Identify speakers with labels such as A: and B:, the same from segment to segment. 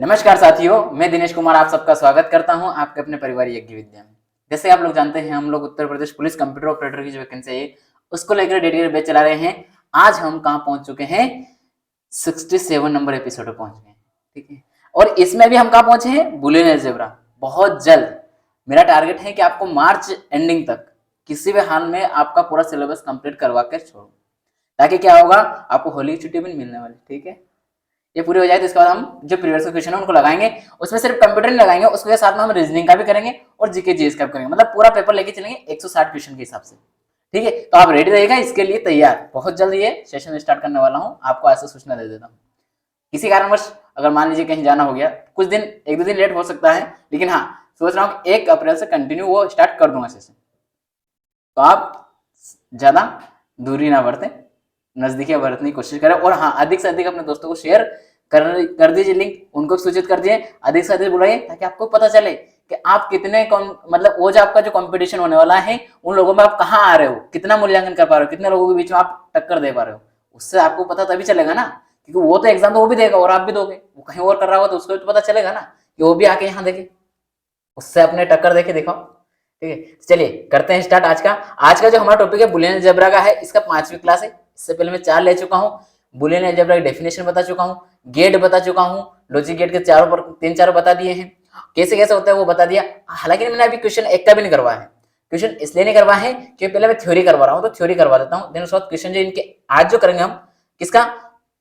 A: नमस्कार साथियों, मैं दिनेश कुमार आप सबका स्वागत करता हूं आपके अपने परिवार यज्ञ विद्या में। जैसे आप लोग जानते हैं, हम लोग Uttar Pradesh police computer operator की जो वैकेंसी है उसको लेकर डेडिकेटेड बैच चला रहे हैं। आज हम कहां पहुंच चुके हैं? 67 नंबर एपिसोड पे पहुंच गए हैं, ठीक है। और इसमें भी हम कहां पहुंचे हैं? Boolean algebra. बहुत जल्द मेरा टारगेट है कि आपको मार्च एंडिंग तक किसी भी हाल में आपका पूरा सिलेबस कंप्लीट करवा कर छोड़ूं, ताकि क्या होगा, आपको होली की छुट्टी भी मिलने वाली, ठीक है। ये पूरी हो जाए तो इसके बाद हम जो प्रीवियस क्वेश्चन है उनको लगाएंगे। उसमें सिर्फ कंप्यूटर नहीं लगाएंगे, उसके साथ में हम रीजनिंग का भी करेंगे और जीके जीएस का भी करेंगे। मतलब पूरा पेपर लेके चलेंगे 160 क्वेश्चन के हिसाब से, ठीक है। तो आप रेडी रहिएगा, इसके लिए तैयार। बहुत जल्द ये सेशन स्टार्ट करने वाला हूँ, आपको ऐसा सूचना दे देता हूँ। किसी कारणवश अगर मान लीजिए कहीं जाना हो गया, कुछ दिन 1-2 दिन लेट हो सकता है, लेकिन हाँ सोच रहा हूँ 1 अप्रैल से कंटिन्यू वो स्टार्ट कर दूंगा सेशन। तो आप ज्यादा दूरी ना बरतें, नजदीकियां बरतने की कोशिश करें। और हाँ, अधिक से अधिक अपने दोस्तों को शेयर कर दीजिए, लिंक उनको सूचित कर दिए, अधिक से अधिक बुलाइए, ताकि आपको पता चले कि आप कितने मतलब वो जो आपका जो कंपटीशन होने वाला है उन लोगों में आप कहाँ आ रहे हो, कितना मूल्यांकन कर पा रहे हो, कितने लोगों के बीच में आप टक्कर दे पा रहे हो। उससे आपको पता तभी चलेगा ना, क्योंकि वो तो एग्जाम तो वो भी देगा और आप भी दोगे। वो कहीं और कर रहा होगा तो उसको तो पता चलेगा ना कि वो भी आके यहाँ देखे, उससे अपने टक्कर देके दिखाओ, ठीक है। चलिए करते हैं स्टार्ट। आज का जो हमारा टॉपिक है बुलियन अलजेब्रा का है। इसका 5वीं क्लास है। इससे पहले मैं 4 ले चुका हूँ। बुलियन अलजेब्रा की डेफिनेशन बता चुका हूँ, गेट बता चुका हूँ, लॉजिक गेट के 3-4 बता दिए हैं, कैसे कैसे होता है वो बता दिया। हालांकि मैंने अभी क्वेश्चन 1 का भी नहीं करवाया है। क्वेश्चन इसलिए नहीं करवाया है क्योंकि पहले मैं थ्योरी करवा रहा हूँ, तो थ्योरी करवा देता हूँ। देन उसके बाद क्वेश्चन जो इनके आज जो करेंगे हम, किसका?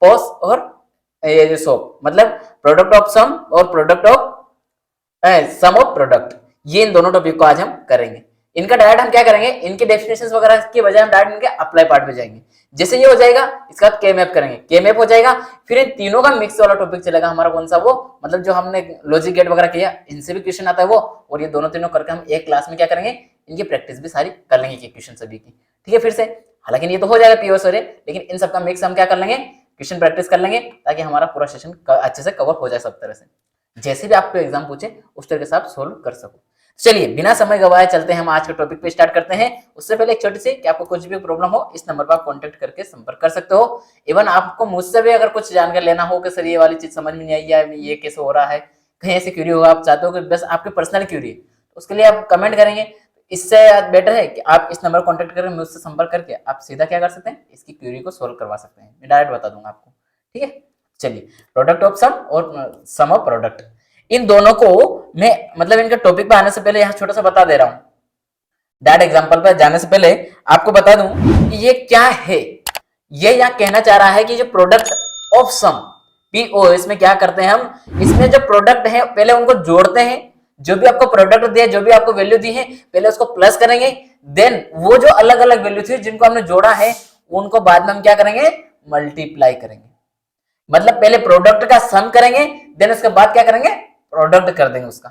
A: पॉस और ये जो सोप, मतलब प्रोडक्ट ऑफ सम और product of sum of product, ये इन दोनों टॉपिक को आज हम करेंगे। इनका डायरेक्ट हम क्या करेंगे, इनके डेफिनेशंस वगैरह के बजाय हम डायरेक्ट इनके अप्लाई पार्ट पे जाएंगे। जैसे ये हो जाएगा, इसका के मैप करेंगे, के मैप हो जाएगा, फिर इन तीनों का मिक्स वाला टॉपिक चलेगा हमारा। कौन सा? वो मतलब जो हमने लॉजिक गेट वगैरह किया, इनसे भी क्वेश्चन आता है वो, और ये दोनों तीनों करके हम एक क्लास में क्या करेंगे, इनकी प्रैक्टिस भी सारी कर लेंगे क्वेश्चन सभी की, ठीक है। फिर से हालांकि ये तो हो जाएगा पीओ सर, लेकिन इन सबका मिक्स हम क्या कर लेंगे, क्वेश्चन प्रैक्टिस कर लेंगे, ताकि हमारा पूरा सेशन अच्छे से कवर हो जाए सब तरह से। जैसे भी आपको एग्जाम पूछे उस तरीके से आप सोल्व कर सको। चलिए बिना समय गवाए चलते हैं हम आज के टॉपिक पे स्टार्ट करते हैं। उससे पहले एक छोटी सी कि आपको कुछ भी प्रॉब्लम हो, इस नंबर पर आप कांटेक्ट करके संपर्क कर सकते हो। इवन आपको मुझसे भी अगर कुछ जानकारी लेना हो कि सर ये वाली चीज समझ में नहीं आई या ये कैसे हो रहा है, कहीं ऐसे क्यूरी होगा, आप चाहते हो कि बस आपकी पर्सनल क्यूरी है, तो उसके लिए आप कमेंट करेंगे। इससे बेटर है कि आप इस नंबर कॉन्टेक्ट करके मुझसे संपर्क करके आप सीधा क्या कर सकते हैं, इसकी क्यूरी को सोल्व करवा सकते हैं। मैं डायरेक्ट बता दूंगा आपको, ठीक है। चलिए, प्रोडक्ट ऑफ सम और सम ऑफ प्रोडक्ट, इन दोनों को मैं मतलब इनके टॉपिक पे आने से पहले यहाँ छोटा सा बता दे रहा हूं। डायरेक्ट एग्जांपल पे जाने से पहले आपको बता दूं कि ये क्या है। ये यहाँ कहना चाह रहा है कि जो प्रोडक्ट ऑफ सम, पीओ, इसमें क्या करते हैं हम, इसमें जो प्रोडक्ट है पहले उनको जोड़ते हैं। जो भी आपको प्रोडक्ट दिया, जो भी आपको वैल्यू दी है, पहले उसको प्लस करेंगे। देन वो जो अलग अलग वैल्यू थी जिनको हमने जोड़ा है, उनको बाद में हम क्या करेंगे, मल्टीप्लाई करेंगे। मतलब पहले प्रोडक्ट का सम करेंगे, देन उसके बाद क्या करेंगे, प्रोडक्ट कर देंगे उसका।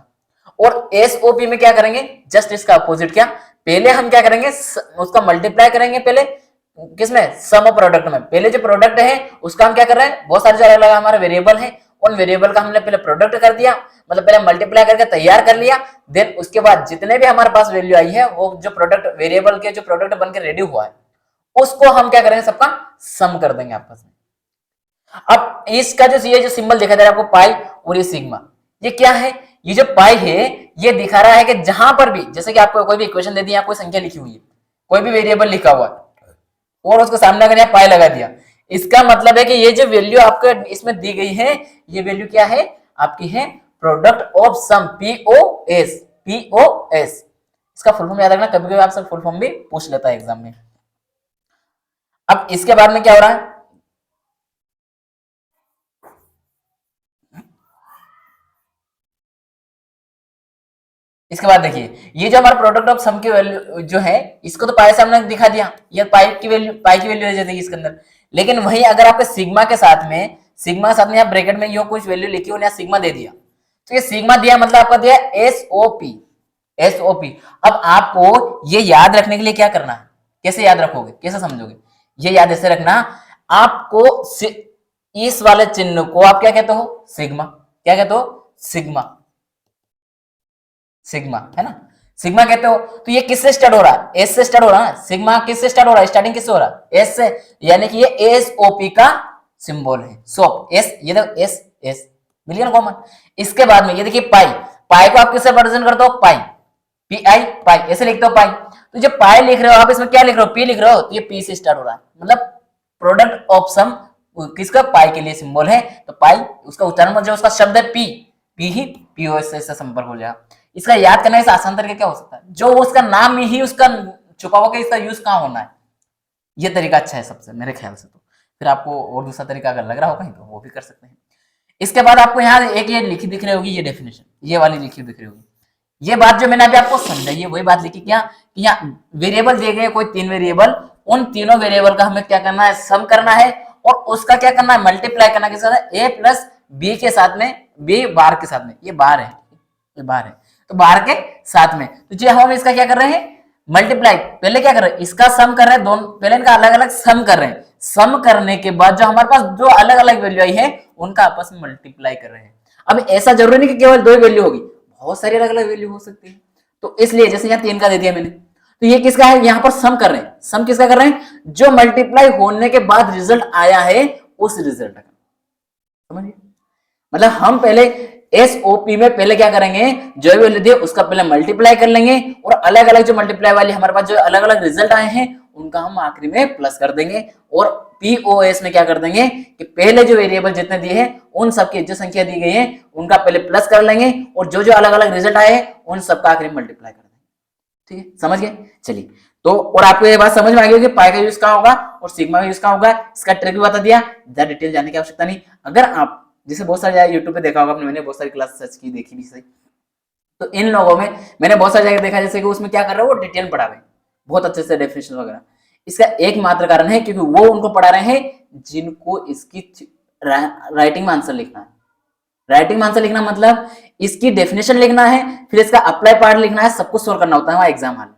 A: और एसओपी में क्या करेंगे, जस्ट इसका अपोजिट। क्या, पहले हम क्या करेंगे, उसका मल्टीप्लाई करेंगे। पहले किसमें, सम ऑफ प्रोडक्ट में। पहले जो प्रोडक्ट है उसका हम क्या कर रहे हैं, बहुत सारे जो अलग अलग हमारे वेरिएबल है, उन वेरिएबल का हमने पहले प्रोडक्ट कर दिया, मतलब पहले मल्टीप्लाई करके तैयार कर लिया। देन उसके बाद जितने भी हमारे पास वैल्यू आई है, वो जो प्रोडक्ट वेरिएबल के जो प्रोडक्ट बनकर रेडी हुआ है, उसको हम क्या करेंगे, सबका सम कर देंगे आपस में। अब इसका जो ये जो सिंबल दिखा दे रहा है आपको, पाई और ये सिग्मा, ये क्या है, ये जो पाई है ये दिखा रहा है कि जहां पर भी, जैसे कि आपको कोई भी इक्वेशन दे दी, कोई संख्या लिखी हुई है, कोई भी वेरिएबल लिखा हुआ है, और उसके सामने अगर यहाँ पाई लगा दिया, इसका मतलब है कि ये जो वैल्यू आपको इसमें दी गई है, ये वैल्यू क्या है, आपकी है product of sum, POS. POS इसका फुल फॉर्म याद रखना, कभी कभी आपसे फुल फॉर्म भी पूछ लेता है एग्जाम में। अब इसके बाद में क्या हो रहा है, इसके बाद देखिए, ये जो हमारा प्रोडक्ट ऑफ सम की वैल्यू जो है, इसको तो पाई से हमने दिखा दिया, ये पाई की वैल्यू आ जाएगी इसके अंदर। लेकिन वही अगर आपके सिग्मा के साथ में, यहाँ ब्रैकेट में यो कुछ वैल्यू लिखी हो, यहाँ सिग्मा दे दिया, तो ये सिग्मा दिया मतलब आपका दिया एसओपी। एसओपी, अब आपको ये याद रखने के लिए क्या करना है, कैसे याद रखोगे, कैसे समझोगे, ये याद ऐसे रखना, आपको इस वाले चिन्ह को आप क्या कहते हो, सिग्मा। क्या कहते हो, सिग्मा। सिग्मा है ना, सिग्मा कहते हो। तो ये किससे स्टार्ट हो रहा है, एस से स्टार्ट हो रहा है। सिग्मा किससे स्टार्ट हो रहा है, स्टार्टिंग किससे हो रहा है, एस से, यानी कि ये एसओपी का सिंबल है। सोप एस, ये देखो एस एस, मिल गया कॉमन। इसके बाद में ये देखिए पाई, पाई को आप किससे रिप्रेजेंट करते हो, पाई, पी आई पाई, ऐसे लिखते हो पाई। तो जब पाई लिख रहे हो आप, इसमें क्या लिख रहे हो, पी लिख रहे हो, तो ये पी से स्टार्ट हो रहा है, मतलब प्रोडक्ट ऑफ सम किसका, पाई के लिए सिंबल है, तो पाई उसका उच्चारण मतलब उसका शब्द है पी, पी ही पीओएस से संपर्क हो जाएगा। इसका याद करने का आसान तरीका क्या हो सकता है, जो उसका नाम में ही उसका छुपा हुआ, इसका यूज कहाँ होना है, ये तरीका अच्छा है सबसे मेरे ख्याल से। तो फिर आपको और दूसरा तरीका अगर लग रहा हो कहीं तो वो भी कर सकते हैं। इसके बाद आपको यहाँ एक ये लिखी दिख रही होगी, ये डेफिनेशन, ये वाली लिखी दिख रही होगी। ये बात जो मैंने अभी आपको समझाई है वही बात लिखी क्या, कि यहाँ वेरिएबल दिए गए कोई 3 वेरिएबल, उन तीनों वेरिएबल का हमें क्या करना है, सम करना है, और उसका क्या करना है, मल्टीप्लाई करना किसके साथ, ए प्लस बी के साथ में, बी बार के साथ में, ये बार है, ये बार है, तो बार के साथ में। तो जो हम इसका क्या कर रहे हैं, मल्टीप्लाई, पहले क्या कर रहे हैं, इसका सम कर रहे हैं, दोनों पहले इनका अलग अलग सम कर रहे हैं, सम करने के बाद जो हमारे पास जो अलग अलग वैल्यू आई है उनका आपस में मल्टीप्लाई कर रहे हैं। अब ऐसा जरूरी नहीं कि केवल 2 वैल्यू होगी, बहुत सारी अलग अलग वैल्यू हो सकती है। तो इसलिए जैसे यहाँ 3 का दे दिया मैंने, तो ये किसका है, यहाँ पर सम कर रहे हैं, सम किसका कर रहे हैं, जो मल्टीप्लाई होने के बाद रिजल्ट आया है उस रिजल्ट का, समझिए। मतलब हम पहले एसओपी में पहले क्या करेंगे, जो वैल्यू दिए उसका पहले मल्टीप्लाई कर लेंगे, और अलग अलग जो मल्टीप्लाई वाली हमारे पास जो अलग अलग रिजल्ट आए हैं उनका हम आखिरी में प्लस कर देंगे, और पीओएस में क्या कर देंगे कि पहले जो वेरिएबल जितने दिए हैं उन सबकी जो संख्या दी गई है उनका पहले प्लस कर लेंगे, और जो जो अलग अलग रिजल्ट आए हैं उन सबका आखिरी में मल्टीप्लाई कर देंगे। ठीक है, समझ गए। चलिए, तो और आपको ये बात समझ में आ गई कि पाई का यूज कहाँ होगा और सिग्मा का यूज कहाँ होगा, इसका ट्रिक भी बता दिया, ज्यादा डिटेल जाने की आवश्यकता नहीं। अगर आप जैसे बहुत सारे यूट्यूब पे देखा होगा आपने, मैंने बहुत सारी क्लास सर्च की, देखी भी सही, तो इन लोगों में मैंने बहुत सारी जगह देखा जैसे कि उसमें क्या कर रहे हैं, वो डिटेल पढ़ा रहे हैं बहुत अच्छे से, डेफिनेशन वगैरह। इसका एकमात्र कारण है क्योंकि वो उनको पढ़ा रहे हैं जिनको इसकी राइटिंग में आंसर लिखना है। राइटिंग में आंसर लिखना मतलब इसकी डेफिनेशन लिखना है, फिर इसका अप्लाई पार्ट लिखना है, सब कुछ सोल्व करना होता है वहां एग्जाम हॉल में।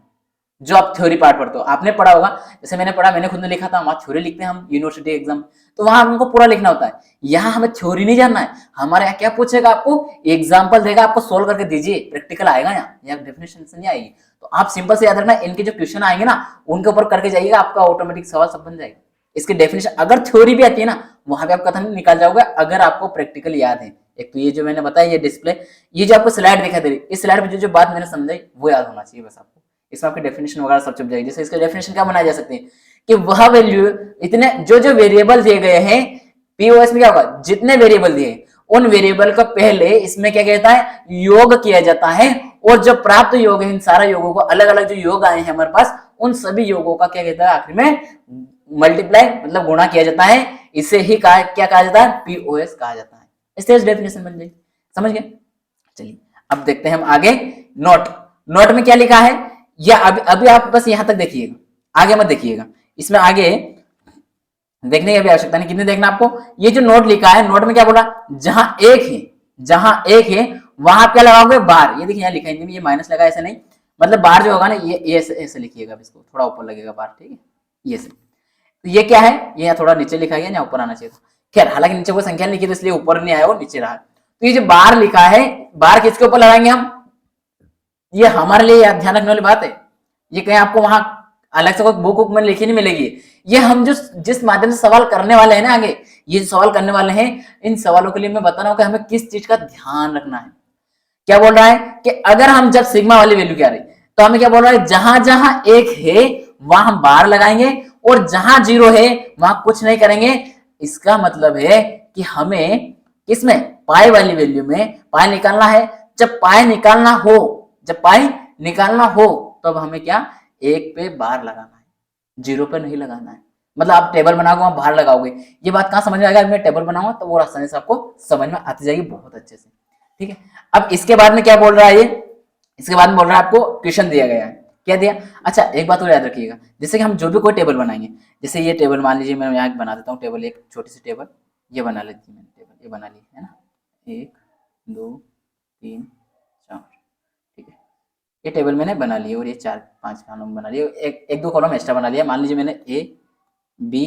A: जो आप थ्योरी पार्ट पढ़ते हो, आपने पढ़ा होगा, जैसे मैंने पढ़ा, मैंने खुद ने लिखा था, वहां थ्योरी लिखते हैं हम यूनिवर्सिटी एग्जाम, तो वहां हमको पूरा लिखना होता है। यहाँ हमें थ्योरी नहीं जानना है, हमारे यहाँ क्या पूछेगा, आपको एग्जाम्पल देगा, आपको सोल्व करके दीजिए, प्रैक्टिकल आएगा यहाँ डेफिनेशन नहीं आएगी। तो आप सिंपल से याद रखना, इनके जो क्वेश्चन आएंगे ना उनके ऊपर करके जाइएगा, आपका ऑटोमेटिक सवाल सब बन जाएगा। इसकी डेफिनेशन अगर थ्योरी भी आती है ना, वहां पे आप कथन निकाल जाओगे अगर आपको प्रैक्टिकल याद है। एक तो ये जो मैंने बताया, ये डिस्प्ले, ये जो आपको स्लाइड दिखाई दे रही है, इस स्लाइड में जो बात मैंने समझाई वो याद होना चाहिए बस आपको। इसमें आपकी डेफिनेशन वगैरह सब चुप जाएगी। जैसे इसका डेफिनेशन क्या बनाया जा सकती है कि वह वैल्यू, इतने जो जो वेरिएबल दिए गए हैं पीओएस में क्या होगा, जितने वेरिएबल दिए उन वेरिएबल का पहले इसमें क्या कहता है, योग किया जाता है, और जो प्राप्त योग है इन सारे योगों को, अलग अलग जो योग आए हैं हमारे पास, उन सभी योगों का क्या कहता है, आखिर में मल्टीप्लाई मतलब गुणा किया जाता है। इसे ही क्या कहा जाता है, पीओएस कहा जाता है। इस तरह से डेफिनेशन बन जाएगी, समझ गए। चलिए अब देखते हैं हम आगे। नोट, नोट में क्या लिखा है, या अभी आप बस यहां तक देखिएगा, आगे मत देखिएगा, इसमें आगे देखने की भी आवश्यकता नहीं, कितने देखना आपको। ये जो नोट लिखा है, नोट में क्या बोला, जहां एक है वहां क्या लगाओगे, बार। ये देखिए यहाँ लिखा है, ये माइनस लगा, ऐसे नहीं, मतलब बार जो होगा ना ये ऐसे लिखिएगा, इसको थोड़ा ऊपर लगेगा बार, ठीक है, ये से। तो ये क्या है, ये यहाँ थोड़ा नीचे लिखा गया, यहाँ ऊपर आना चाहिए था। खैर हालांकि नीचे कोई संख्या लिखी तो इसलिए ऊपर नहीं आया, वो नीचे रहा। तो ये जो बार लिखा है, बार किसके ऊपर लगाएंगे हम, ये हमारे लिए ध्यान रखने वाली बात है। ये कहीं आपको वहां अलग से कोई बुक में लिखी नहीं मिलेगी। ये हम जिस माध्यम से सवाल करने वाले हैं ना आगे, ये जो सवाल करने वाले हैं, इन सवालों के लिए मैं बता रहा हूं कि हमें किस चीज का ध्यान रखना है। क्या बोल रहा है कि अगर हम जब सिग्मा वाली वैल्यू क्या रही, तो हमें क्या बोल रहा है, जहां जहां एक है वहां हम बार लगाएंगे, और जहां 0 है वहां कुछ नहीं करेंगे। इसका मतलब है कि हमें किसमें, पाई वाली वैल्यू में पाई निकालना है। जब पाई निकालना हो तब हमें क्या, 1 पे बार लगाना है, 0 पे नहीं लगाना है। मतलब आप टेबल बनाओगे वहां बाहर लगाओगे, ये बात कहां समझ में आएगा, मैं टेबल बनाऊंगा तो वो आसानी से आपको समझ में आती जाएगी बहुत अच्छे से, ठीक है। अब इसके बाद में क्या बोल रहा है ये, इसके बाद में बोल रहा है आपको क्वेश्चन दिया गया है, क्या दिया। अच्छा एक बात और याद रखिएगा, जैसे कि हम जो भी कोई टेबल बनाएंगे, जैसे ये टेबल मान लीजिए मैं यहाँ बना देता हूँ टेबल, एक छोटी सी टेबल ये बना लेती हूँ, टेबल ये बना ली है ना, 1 2 3 4, ठीक है, ये टेबल मैंने बना लिया, और ये 4-5 कॉलम बना लिए, एक 2 कॉलम एक्स्ट्रा बना लिया। मान लीजिए मैंने ए बी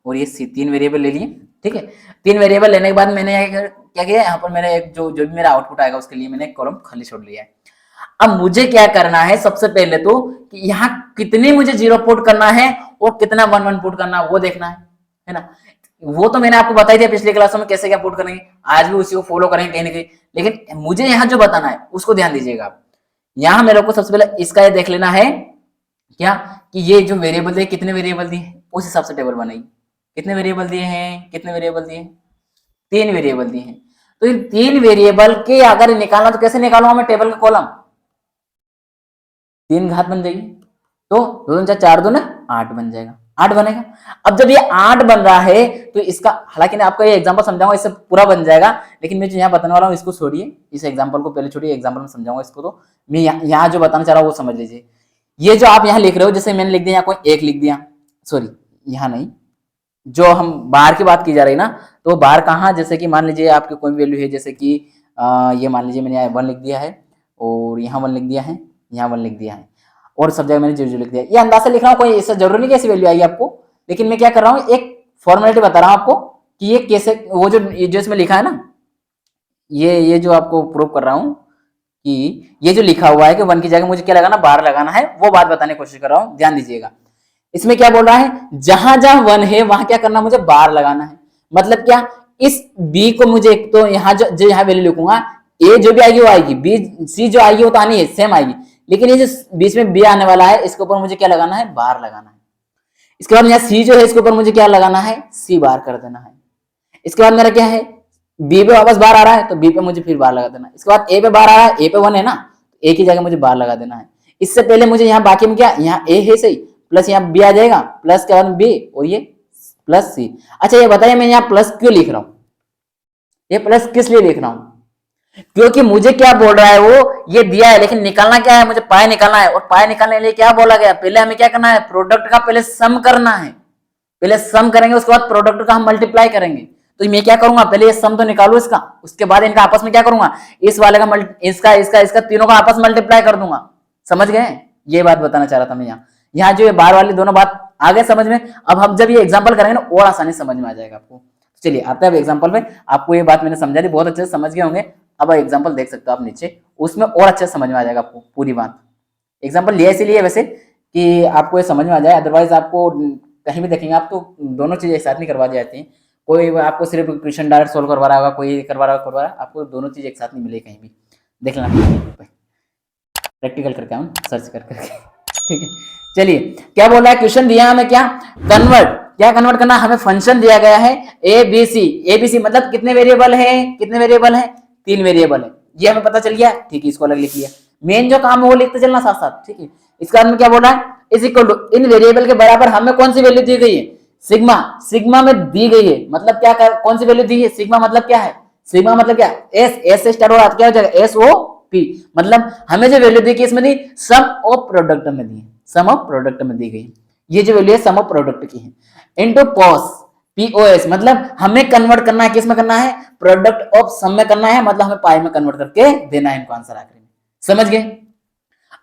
A: और ये सी 3 वेरिएबल ले लिए, ठीक है। 3 वेरिएबल लेने के बाद मैंने क्या किया, यहाँ पर मैंने एक जो भी मेरा आउटपुट आएगा उसके लिए मैंने एक कॉलम खाली छोड़ लिया है। अब मुझे क्या करना है, सबसे पहले तो कि यहाँ कितने मुझे 0 पुट करना है और कितना 1 1 पुट करना है वो देखना है ना। वो तो मैंने आपको बताई थी पिछले क्लासों में कैसे क्या पुट करेंगे, आज भी उसी को फॉलो करेंगे कहीं ना कहीं। लेकिन मुझे यहाँ जो बताना है उसको ध्यान दीजिएगा आप। यहाँ मेरे को सबसे पहले इसका ये देख लेना है क्या, कि ये जो वेरिएबल है कितने वेरिएबल दिए हैं, उस हिसाब से टेबल बनाइए। कितने वेरिएबल दिए हैं, कितने वेरिएबल दिए हैं, 3 वेरिएबल दिए हैं। तो इन 3 वेरिएबल के अगर निकालना तो कैसे निकालूंगा मैं टेबल का कॉलम, 3 घात बन जाएगी, तो 2 4 4 2 ना 8 बन जाएगा, 8 बनेगा। अब जब ये 8 बन रहा है तो इसका, हालांकि मैं आपको ये एग्जांपल समझाऊंगा, इससे पूरा बन जाएगा, लेकिन मैं जो यहाँ बताने वाला हूँ इसको छोड़िए, इस एग्जांपल को पहले छोड़िए, एग्जांपल में समझाऊंगा इसको। तो मैं यहाँ जो बताना चाह रहा हूँ वो समझ लीजिए। ये जो आप यहाँ लिख रहे हो, जैसे मैंने लिख दिया यहाँ कोई 1 लिख दिया, सॉरी यहाँ नहीं, जो हम बाहर की बात की जा रही ना, तो बाहर कहाँ, जैसे कि मान लीजिए आपकी कोई वैल्यू है, जैसे कि ये मान लीजिए मैंने यहाँ 1 लिख दिया है, और यहाँ 1 लिख दिया है, यहाँ 1 लिख दिया है, और सब जगह मैंने 0 0 लिख दिया। ये अंदाजा लिख रहा हूँ, कोई ऐसा जरूरी नहीं कि ऐसी वैल्यू आई आपको, लेकिन मैं क्या कर रहा हूँ, एक फॉर्मेलिटी बता रहा हूँ आपको कि ये कैसे, वो जो इसमें लिखा है ना, ये जो आपको प्रूव कर रहा हूँ कि ये जो लिखा हुआ है कि 1 की जगह मुझे क्या लगाना, 12 लगाना है, वो बात बताने की कोशिश कर रहा हूँ, ध्यान दीजिएगा। इसमें क्या बोल रहा है, जहां जहां 1 है वहां क्या करना, मुझे 12 लगाना है। मतलब क्या, इस b को मुझे एक तो यहाँ जो यहाँ वैल्यू लिखूंगा, a जो भी आएगी वो आएगी, b c जो आएगी वो तो आनी है, सेम आएगी, लेकिन ये जो बीच में b आने वाला है इसके ऊपर मुझे क्या लगाना है, बार लगाना है। इसके बाद यहाँ c जो है इसके ऊपर मुझे क्या लगाना है, c बार कर देना है। इसके बाद मेरा क्या है, b पे वापस बार आ रहा है तो b पे मुझे फिर बार लगा देना है। इसके बाद a पे बार आ रहा है, a पे 1 है ना, a की जगह मुझे बार लगा देना है। इससे पहले मुझे यहाँ बाकी में क्या, यहाँ a है सही, प्लस यहाँ b आ जाएगा, प्लस के बाद b और ये प्लस c। अच्छा ये बताइए मैं यहाँ प्लस क्यों लिख रहा हूँ, ये प्लस किस लिए लिख रहा हूँ, क्योंकि मुझे क्या बोल रहा है वो, ये दिया है लेकिन निकालना क्या है, मुझे पाई निकालना है, और पाई निकालने के लिए क्या बोला गया, पहले हमें क्या करना है, प्रोडक्ट का पहले सम करना है, पहले सम करेंगे उसके बाद प्रोडक्ट का हम मल्टीप्लाई करेंगे। तो मैं क्या करूंगा, पहले ये सम तो निकालू इसका, उसके बाद इनका आपस में क्या करूंगा, इस वाले का इसका इसका इसका तीनों का आपस मल्टीप्लाई कर दूंगा। समझ गए, ये बात बताना चाह रहा था मैं यहाँ जो ये बार वाली दोनों बात आ गए समझ में। अब हम जब ये एग्जाम्पल करेंगे ना और आसानी समझ में आ जाएगा आपको। चलिए आते हैं अब एग्जाम्पल पे, आपको ये बात मैंने समझा दी, बहुत अच्छे से समझ गए होंगे। अब एग्जाम्पल देख सकते हो आप नीचे, उसमें और अच्छे से समझ में आ जाएगा आपको पूरी बात। एग्जाम्पल लिया इसीलिए वैसे कि आपको ये समझ में आ जाए, अदरवाइज आपको कहीं भी देखेंगे आप तो दोनों चीजें एक साथ नहीं करवा दी जाती हैं। कोई आपको सिर्फ क्वेश्चन डायरेक्ट सोल्व करवा रहा होगा, कोई करवा रहा होगा, आपको दोनों चीज एक साथ नहीं मिलेगी कहीं भी, देख लेना प्रैक्टिकल करके हम सर्च करके ठीक है। चलिए क्या बोल रहा है, क्वेश्चन दिया हमें क्या, कन्वर्ट, क्या कन्वर्ट करना, हमें फंक्शन दिया गया है एबीसी मतलब कितने वेरिएबल है, कितने वेरिएबल है, 3 वेरिएबल है, ये हमें पता चल गया, ठीक है, इसको अलग लिख लिया। मेन जो काम है वो लिखते चलना साथ साथ, ठीक है। इसका बाद में क्या बोल रहा है, इज इक्वल टू, इन वेरिएबल के बराबर हमें कौन सी वैल्यू दी गई है, सिग्मा, सिग्मा में दी गई है, मतलब क्या कौन सी वैल्यू दी है, सिग्मा मतलब क्या है, सिग्मा मतलब क्या, एस से स्टार्ट हो रहा है, क्या हो जाएगा एस ओ पी, मतलब हमें जो वैल्यू दी गई इसमें दी, सम ऑफ प्रोडक्ट में दी, सम ऑफ प्रोडक्ट में दी गई, ये जो वैल्यू है सम ऑफ प्रोडक्ट की है, इनटू कॉस पीओएस, मतलब हमें कन्वर्ट करना है, किस में करना है, प्रोडक्ट ऑफ सम में करना है, मतलब हमें पाई में कन्वर्ट करके देना है इनको आंसर आखिर में। समझ गए,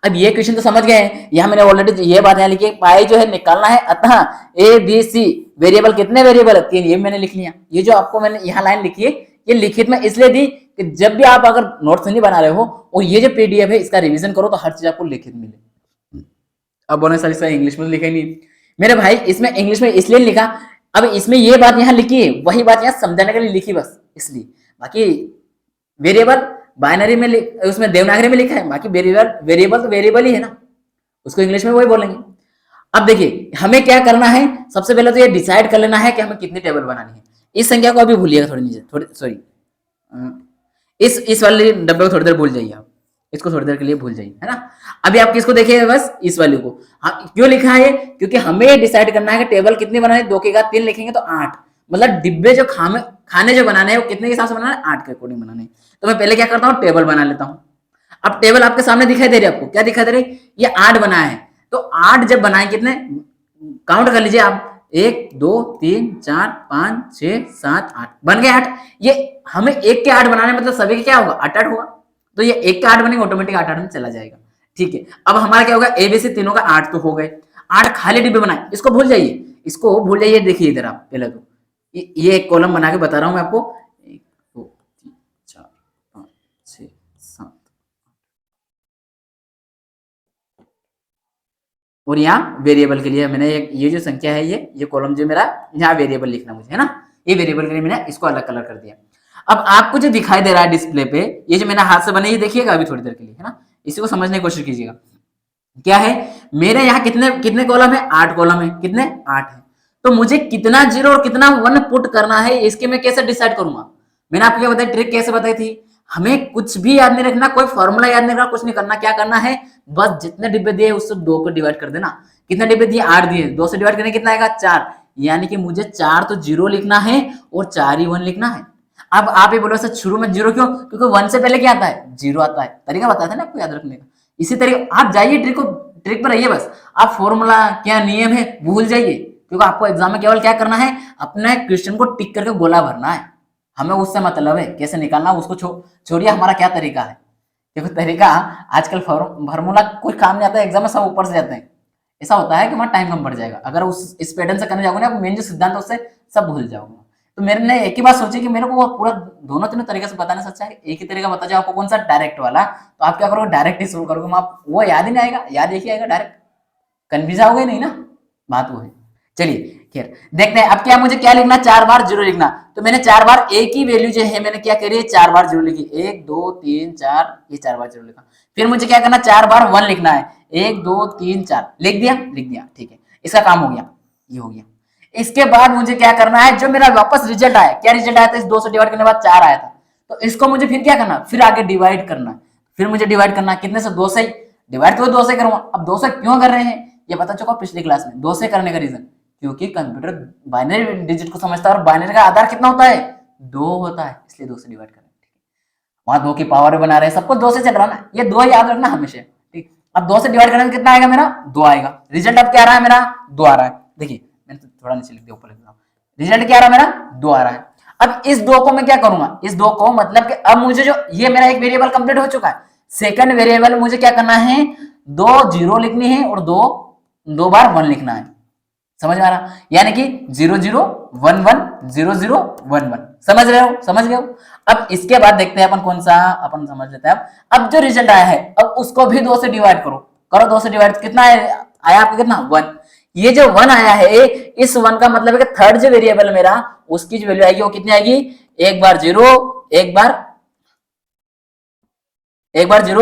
A: अब ये क्वेश्चन तो समझ गए हैं, यहां मैंने ऑलरेडी ये बात यहां लिखी है, पाई जो है निकालना है, अतः ए बी सी वेरिएबल कितने वेरिएबल है, 3, ये मैंने लिख लिया। ये जो आपको मैंने यहाँ लाइन लिखी है ये लिखित में इसलिए दी कि जब भी आप अगर नोट्स नहीं बना रहे हो और ये जो पीडीएफ है इसका रिवीजन करो तो हर चीज आपको लिखित मिले। अब बोले सर इसका इंग्लिश में लिखा ही नहीं, मेरे भाई इसमें इंग्लिश में इसलिए लिखा, अब इसमें ये बात यहाँ लिखी है वही बात यहाँ समझाने के लिए लिखी बस इसलिए, बाकी वेरिएबल बाइनरी में उसमें देवनागरी में लिखा है, बाकी वेरिएबल तो वेरिएबल ही है ना, उसको इंग्लिश में वही बोलेंगे। अब देखिए हमें क्या करना है, सबसे पहले तो ये डिसाइड कर लेना है कि हमें कितनी टेबल बनानी है। इस संख्या को अभी भूलिएगा थोड़ी नीचे, थोड़ी सॉरी इस वाले डब्बे को थोड़ी देर भूल जाइए आप, इसको थोड़ी देर के लिए भूल जाइए, है ना। अभी आप किसको देखिए, बस इस वाले को। क्यों लिखा है, क्योंकि हमें डिसाइड करना है कि टेबल कितनी बनानी है, 2 की घात 3 लिखेंगे तो 8, मतलब डिब्बे जो खाने जो बनाने हैं वो कितने के हिसाब से बनाना है, 8 के अकॉर्डिंग बनाने हैं। तो मैं पहले क्या करता हूँ, टेबल बना लेता हूँ। अब टेबल आपके सामने दिखाई दे रही है, आपको क्या दिखाई दे रही है, ये 8 बनाए हैं, तो 8 जब बनाए कितने काउंट कर लीजिए आप, 1 2 3 4 5 6 7 8 बन गए 8। ये हमें 1 के 8 बनाने मतलब सभी के क्या होगा, 8 होगा, तो ये 1 के 8 बनेंगे ऑटोमेटिक 8 में चला जाएगा। ठीक है, अब हमारा क्या होगा, एबीसी तीनों का 8 तो हो गए, 8 खाली डिब्बे बनाए, इसको भूल जाइए, इसको भूल जाइए। देखिए इधर आप पहले तो ये एक कॉलम बना के बता रहा हूं मैं आपको, 1 2 3 4 5 6 7 और यहाँ वेरिएबल के लिए मैंने ये जो संख्या है ये कॉलम जो मेरा यहाँ वेरिएबल लिखना मुझे, है ना, ये वेरिएबल के लिए मैंने इसको अलग कलर कर दिया। अब आपको जो दिखाई दे रहा है डिस्प्ले पे, ये जो मैंने हाथ से बने, ये देखिएगा अभी थोड़ी देर के लिए, है ना, इसी को समझने की कोशिश कीजिएगा। क्या है, मेरे यहाँ कितने कितने कॉलम है, 8 कॉलम है, कितने 8 है। तो मुझे कितना 0 और कितना 1 पुट करना है, इसके मैं कैसे डिसाइड करूंगा। मैंने आपको क्या बताया, ट्रिक कैसे बताई थी, हमें कुछ भी याद नहीं रखना, कोई फॉर्मूला याद नहीं रखना, कुछ नहीं करना। क्या करना है, बस जितने डिब्बे दिए उससे 2 को डिवाइड कर देना। कितने डिब्बे दिए, 8 दिए, 2 से डिवाइड करने कितना आएगा, 4। यानी कि मुझे 4 तो 0 लिखना है और 4 ही 1 लिखना है। अब आप ये बोलो सर शुरू में 0 क्यों, क्योंकि 1 से पहले क्या आता है, 0 आता है। तरीका बताया था ना आपको याद रखने का। इसी तरीके आप जाइए ट्रिक पर रहिए, बस आप फॉर्मूला क्या नियम है भूल जाइए, क्योंकि आपको एग्जाम में केवल क्या करना है, अपने क्वेश्चन को टिक करके गोला भरना है। हमें उससे मतलब है, कैसे निकालना उसको छोड़िए, हमारा क्या तरीका है। देखो तरीका आजकल फॉर्मूला कोई काम नहीं आता है, एग्जाम में सब ऊपर से जाते हैं। ऐसा होता है कि हमारा टाइम कम बढ़ जाएगा अगर इस पैटर्न से करने जाओगे ना, मेन जो सिद्धांत है उससे सब भूल जाओगे। तो मैंने एक ही बात सोची कि मेरे को वो पूरा दोनों तीनों तरीके से बताना सच्चा है, एक ही तरीका बता जाओ आपको कौन सा, डायरेक्ट वाला। तो आप क्या करोगे, डायरेक्ट ही शुरू करोगे, आप वो याद ही नहीं आएगा, याद एक ही आएगा डायरेक्ट, कन्फ्यूज आओगे नहीं ना, बात वो है। चलिए खैर देखते हैं। अब क्या मुझे क्या लिखना, 4 बार 0 लिखना। तो मैंने 4 बार एक ही वैल्यू जो है मैंने क्या करी है, 4 बार 0 लिखी, 1 2 3 4, ये 4 बार 0 लिखा। फिर मुझे क्या करना, 4 बार 1 लिखना है, 1 2 3 4, लिख दिया, ठीक है, इसका काम हो गया, ये हो गया। इसके बाद मुझे क्या करना है, जो मेरा वापस रिजल्ट आया, क्या रिजल्ट आया था, इस 2 से डिवाइड करने के बाद 4 आया था, तो इसको मुझे फिर क्या करना, फिर आगे डिवाइड करना। फिर मुझे डिवाइड करना कितने से, 2 से। डिवाइड तो 2 से करूंगा। अब 2 से क्यों कर रहे हैं ये बता चुका पिछली क्लास में। 2 से करने का रीजन, क्योंकि कंप्यूटर बाइनरी डिजिट को समझता है और बाइनरी का आधार कितना होता है, 2 होता है, इसलिए 2 से डिवाइड करना। वहां 2 की पावर बना रहे हैं, सबको 2 से चल रहा ना, ये 2 याद रखना हमेशा, ठीक। अब 2 से डिवाइड करने में कितना आएगा मेरा, 2 आएगा। रिजल्ट अब क्या आ रहा है मेरा, 2 आ रहा है। देखिए मैंने तो थोड़ा नीचे लिख दिया, ऊपर लिख दिया। रिजल्ट क्या आ रहा है मेरा, 2 आ रहा है। अब इस 2 को मैं क्या करूंगा, इस 2 को मतलब कि अब मुझे जो ये मेरा एक वेरिएबल कंप्लीट हो चुका है, सेकंड वेरिएबल मुझे क्या करना है, 2 0 लिखनी है और 2 बार 1 लिखना है। समझ में आ रहा, यानी कि 0 0 1 1 0 0 1 1, समझ रहे हो, समझ गए हो। अब इसके बाद देखते हैं अपन कौन सा, अपन समझ लेते हैं। अब जो रिजल्ट आया है, अब उसको भी 2 से डिवाइड करो 2 से डिवाइड, कितना आया आपको, कितना 1। ये जो 1 आया है, इस 1 का मतलब है कि थर्ड जो वेरिएबल मेरा, उसकी जो वैल्यू आएगी वो कितनी आएगी, एक बार 0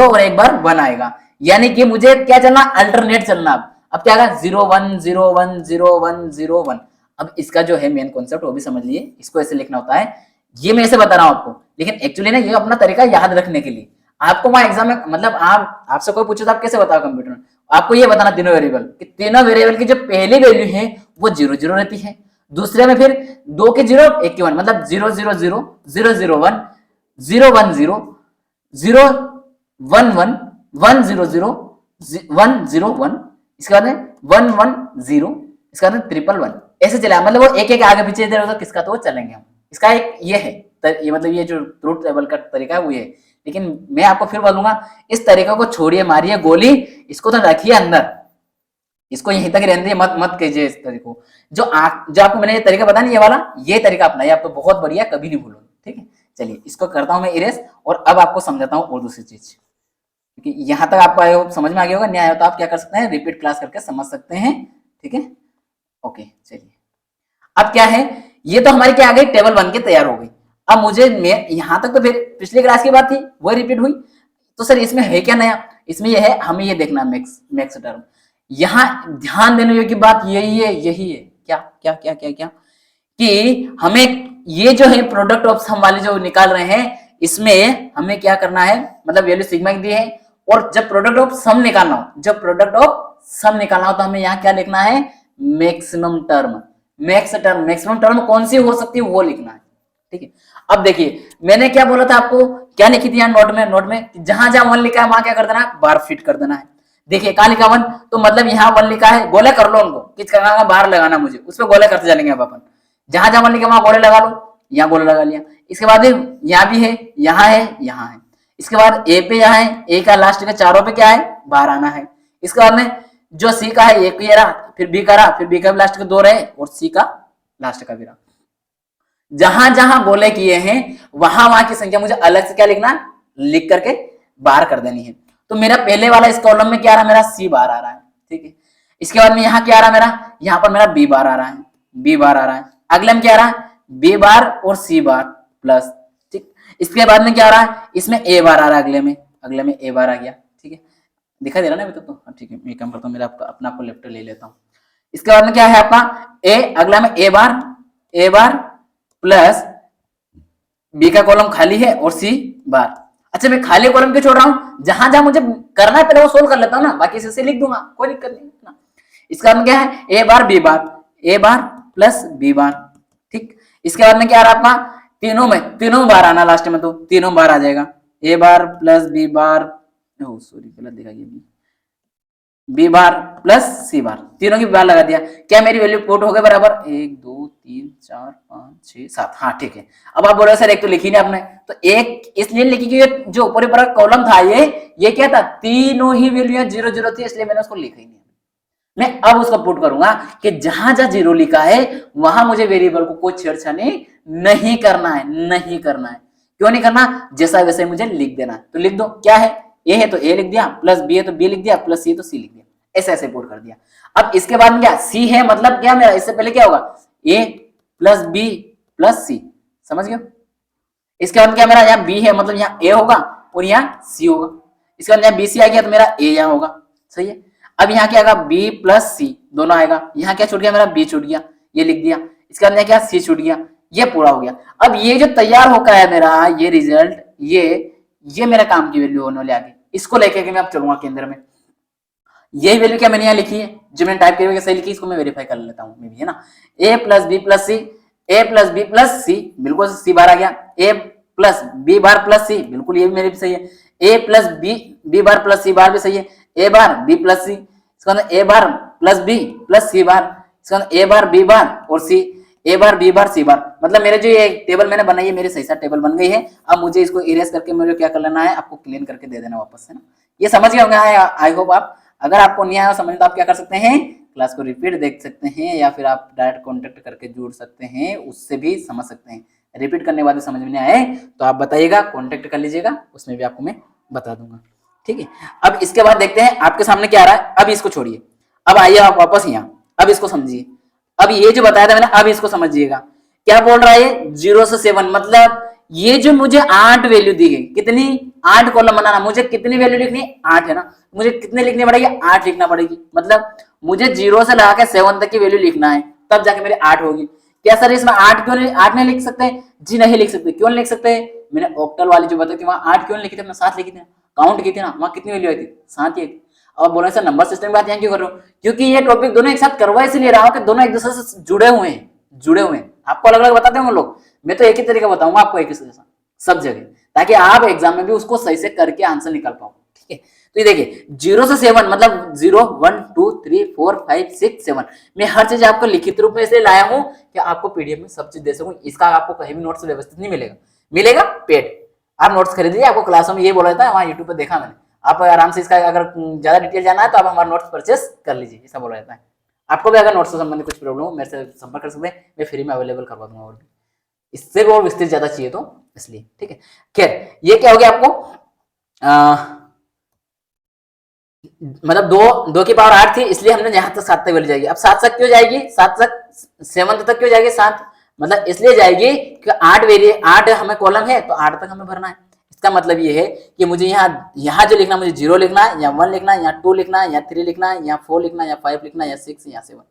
A: और एक बार 1 आएगा। यानी कि मुझे क्या चलना, अल्टरनेट चलना। अब क्या आएगा, 0 1 0 1 0 1 0 1। अब इसका जो है मेन कॉन्सेप्ट वो भी समझ लिए, इसको ऐसे लिखना होता है। ये मैं ऐसे बता रहा हूं आपको, लेकिन एक्चुअली ना ये अपना तरीका याद रखने के लिए। आपको वहां एग्जाम में मतलब आपसे कोई पूछे तो आप कैसे बताओ कंप्यूटर में, आपको ये बताना तीनों वेरिएबल कि तीनों वेरिएबल की जो पहली वैल्यू है वो 0 0 रहती है। दूसरे में फिर 2 के 0 1 के 1, मतलब 0 0 0 0 0 1 0 1 0 0 1 1 1 0 0 1 0 1, इसके बाद में 1 1 0, इसके बाद में 1 1 1, ऐसे चला। मतलब वो एक एक आगे पीछे इधर उधर किसका तो वो चलेंगे हम। इसका एक ये है ये, मतलब ये जो ट्रूथ टेबल का तरीका है वो ये है। लेकिन मैं आपको फिर बोलूंगा, इस तरीके को छोड़िए, मारिए गोली, इसको तो रखिए अंदर, इसको यहीं तक रहने दीजिए, मत कीजिए इस तरीके को। जो आपको मैंने ये तरीका बताया, ये वाला ये तरीका अपनाइए, आप तो बहुत बढ़िया, कभी नहीं भूलो, ठीक है। चलिए इसको करता हूं मैं इरेज, और अब आपको समझाता हूँ और दूसरी चीज, क्योंकि यहां तक आपको समझ में आ गया होगा। नहीं आया तो आप क्या कर सकते हैं, रिपीट क्लास करके समझ सकते हैं, ठीक है। ओके चलिए, अब क्या है, ये तो हमारी क्या आ गई, टेबल बन के तैयार हो गई। अब मुझे यहां तक तो फिर पिछली क्लास की बात थी, वो रिपीट हुई। तो सर इसमें है क्या नया, इसमें ये है, हमें ये देखना मैक्स टर्म। यहां ध्यान देने योग्य बात यही है, क्या क्या क्या क्या क्या, कि हमें ये जो है प्रोडक्ट ऑफ सम वाले जो निकाल रहे हैं, इसमें हमें क्या करना है, मतलब वैल्यू सिग्मा दी है, और जब प्रोडक्ट ऑफ सम निकालना हो, तो हमें यहाँ क्या लिखना है, मैक्सिमम टर्म। मैक्सिमम टर्म कौन सी हो सकती है वो लिखना है, ठीक है। अब देखिए मैंने क्या बोला था आपको, क्या लिखी थी यहाँ नोट में जहां जहां 1 लिखा है वहां क्या कर देना है, बार फिट कर देना है। देखिए कहां लिखा 1, तो मतलब यहाँ 1 लिखा है, गोले कर लो उनको, किस करना, बाहर लगाना मुझे, उस पर गोले करते चलेंगे अब अपन। जहां जहां 1 लिखा वहां गोले लगा लो, यहाँ गोले लगा लिया। इसके बाद यहाँ भी है, यहाँ है। इसके बाद ए पे यहाँ है, ए का लास्ट का चारों पे क्या है, बाहर आना है। इसके बाद में जो सी का है, एक ये रहा, फिर बी का रहा, फिर बी का लास्ट के 2 रहे, और सी का लास्ट का भी रहा। जहां जहां गोले किए हैं वहां की संख्या मुझे अलग से क्या लिखना, लिख करके बाहर कर देनी है। तो मेरा पहले वाला इस कॉलम में क्या आ रहा है, मेरा सी बार आ रहा है, ठीक है। इसके बाद में यहाँ क्या आ रहा है मेरा, यहाँ पर मेरा बी बार आ रहा है, अगले में क्या आ रहा है, बी बार और सी बार प्लस, ठीक। इसके बाद में क्या आ रहा है, इसमें ए बार आ रहा है, अगले में ए बार आ गया, ठीक है, दिखाई दे रहा है ना अभी तो, ठीक है, मैं काम करता हूँ, मेरा अपना आपको लेफ्ट ले लेता हूँ। इसके बाद में क्या है आपका ए, अगला में ए बार प्लस बी का कॉलम खाली है और सी बार। अच्छा मैं खाली कॉलम क्यों छोड़ रहा हूं, जहां जहां मुझे करना है पहले वो सोल्व कर लेता हूं ना, बाकी इसे लिख दूंगा, कोई दिक्कत नहीं ना। इसका मतलब क्या है, ए बार प्लस बी बार, ठीक। इसके बाद में क्या आ रहा है आपका, तीनों बार आना लास्ट में, तो तीनों बार आ जाएगा, ए बार प्लस बी बार, सॉरी गलत दिखा गया, बी बार प्लस सी बार, तीनों की बार लगा दिया। क्या मेरी वैल्यू पुट हो गए बराबर, 1 2 3 4 5 6 7, हाँ ठीक है। अब आप बोल रहे सर एक तो लिखी नहीं आपने, तो एक इसलिए लिखी कि जो ऊपर ऊपर कॉलम था ये क्या था, तीनों ही वैल्यू 0 0 थी, इसलिए मैंने उसको लिखा ही नहीं। मैं अब उसको पुट करूंगा कि जहां जहां 0 लिखा है वहां मुझे वेरिएबल को कोई छेड़छाड़ी नहीं करना है, क्यों नहीं करना, जैसा वैसे मुझे लिख देना है। तो लिख दो, क्या है, ए है तो ए लिख दिया, प्लस बी है तो बी लिख दिया, प्लस सी है तो सी लिख दिया, ऐसे पुट कर दिया। अब इसके बाद में क्या, सी है मतलब क्या मेरा, इससे पहले क्या होगा, ए प्लस बी प्लस सी, समझ गए। इसके बाद क्या मेरा, यहाँ बी है मतलब यहाँ ए होगा और यहाँ सी होगा। इसके बाद यहाँ बी सी आ गया तो मेरा ए यहाँ होगा, सही है। अब यहाँ क्या आएगा, बी प्लस सी दोनों आएगा, यहाँ क्या छूट गया मेरा, बी छूट गया, ये लिख दिया। इसके बाद क्या, सी छूट गया, ये पूरा हो गया। अब ये जो तैयार होकर है मेरा ये रिजल्ट, ये मेरा काम की वैल्यू होने वाली आगे, इसको लेकर के मैं अब चलूंगा केंद्र में। यही वैल्यू क्या मैंने यहाँ लिखी है, जो मैंने टाइप करके सही लिखी, इसको मैं वेरीफाई कर लेता हूँ मैं भी, है ना। ए प्लस बी प्लस सी, ए प्लस बी प्लस सी, बिल्कुल सी बार आ गया, ए प्लस बी बार प्लस सी, बिल्कुल ये भी मेरे भी सही है, ए प्लस बी बार प्लस सी बार भी सही है, ए बार बी प्लस सी, इसका मतलब ए बार प्लस बी प्लस सी बार, इसका मतलब ए बार बी बार और सी, ए बार बी बार सी बार, मतलब मेरे जो ये टेबल मैंने बनाई है मेरे सही सा टेबल बन गई है। अब मुझे इसको इरेज करके मुझे क्या कर लेना है, आपको क्लीन करके दे देना वापस, है ना। ये समझ गए होंगे, आई होप आप, अगर आपको नहीं आया समझ तो आप क्या कर सकते हैं, क्लास को रिपीट देख सकते हैं, या फिर आप डायरेक्ट कॉन्टेक्ट करके जुड़ सकते हैं, उससे भी समझ सकते हैं। रिपीट करने के बाद समझ में नहीं आए तो आप बताइएगा, कॉन्टेक्ट कर लीजिएगा, उसमें भी आपको मैं बता दूंगा, ठीक है। अब इसके बाद देखते हैं आपके सामने क्या आ रहा है। अब इसको छोड़िए, अब आइए आप वापस यहाँ, अब इसको समझिए। अब ये जो बताया था मैंने, अब इसको समझिएगा, क्या बोल रहा है, 0 से 7, मतलब ये जो मुझे 8 वैल्यू दी गई, कितनी, 8 कॉलम बनाना, मुझे कितनी वैल्यू लिखनी, 8 है ना, मुझे कितने लिखनी पड़ेगी, 8 लिखना पड़ेगी, मतलब मुझे 0 से लगा के 7 तक की वैल्यू लिखना है, तब जाके मेरी 8 होगी। क्या सर इसमें 8 क्यों नहीं, 8 नहीं लिख सकते, जी नहीं लिख सकते, क्यों नहीं लिख सकते, मैंने ऑक्टल वाली जो बताई थी वहां 8 क्यों नहीं लिखी थी, 7 लिखी थी, काउंट की थी ना, वहां कितनी वैल्यू आई थी, 7 ही थी। अब बोले सर नंबर सिस्टम की बात यहाँ क्यों कर रहे हो, क्योंकि ये टॉपिक दोनों एक साथ करवा इसलिए रहा हूँ कि दोनों एक दूसरे से जुड़े हुए हैं। आपको अलग अलग बताते होंगे लोग, मैं तो एक ही तरीका बताऊंगा आपको, एक ही जैसा सब जगह, ताकि आप एग्जाम में भी उसको सही से करके आंसर निकाल पाओ, ठीक है। तो ये देखिए 0 से 7 मतलब 0 1 2 3 4 5 6 7, मैं हर चीज आपको लिखित रूप में इसलिए लाया हूँ कि आपको पीडीएफ में सब चीज दे सकूं। इसका आपको कहीं भी नोट्स व्यवस्थित नहीं मिलेगा पेड, आप नोट्स खरीद लीजिए, आपको क्लासों में ये बोला था, वहाँ यूट्यूब पर देखा मैंने, आप आराम से इसका अगर ज्यादा डिटेल जाना है तो आप हमारा नोट्स परचेस कर लीजिए, ऐसा बोला जाता है। आपको भी अगर नोट्स से संबंधित कुछ प्रॉब्लम हो मेरे से संपर्क कर सकते हैं, मैं फ्री में अवेलेबल करवा दूंगा, और भी इससे भी और विस्तृत ज्यादा चाहिए तो इसलिए, ठीक है। खैर ये क्या हो गया आपको, मतलब 2 की पावर 8 थी, इसलिए हमने यहाँ तक 7 तक वैल्यू जाएगी। अब 7 तक क्यों जाएगी, 7 तक 7 तक क्यों जाएगी, 7 मतलब इसलिए जाएगी कि 8 हमें कॉलम है तो 8 तक हमें भरना है। इसका मतलब ये है कि मुझे यहाँ जो लिखना, मुझे 0 लिखना है, या 1 लिखना है, या 2 लिखना है, या 3 लिखना है, या 4 लिखना है, या 5 लिखना है, या 6 या 7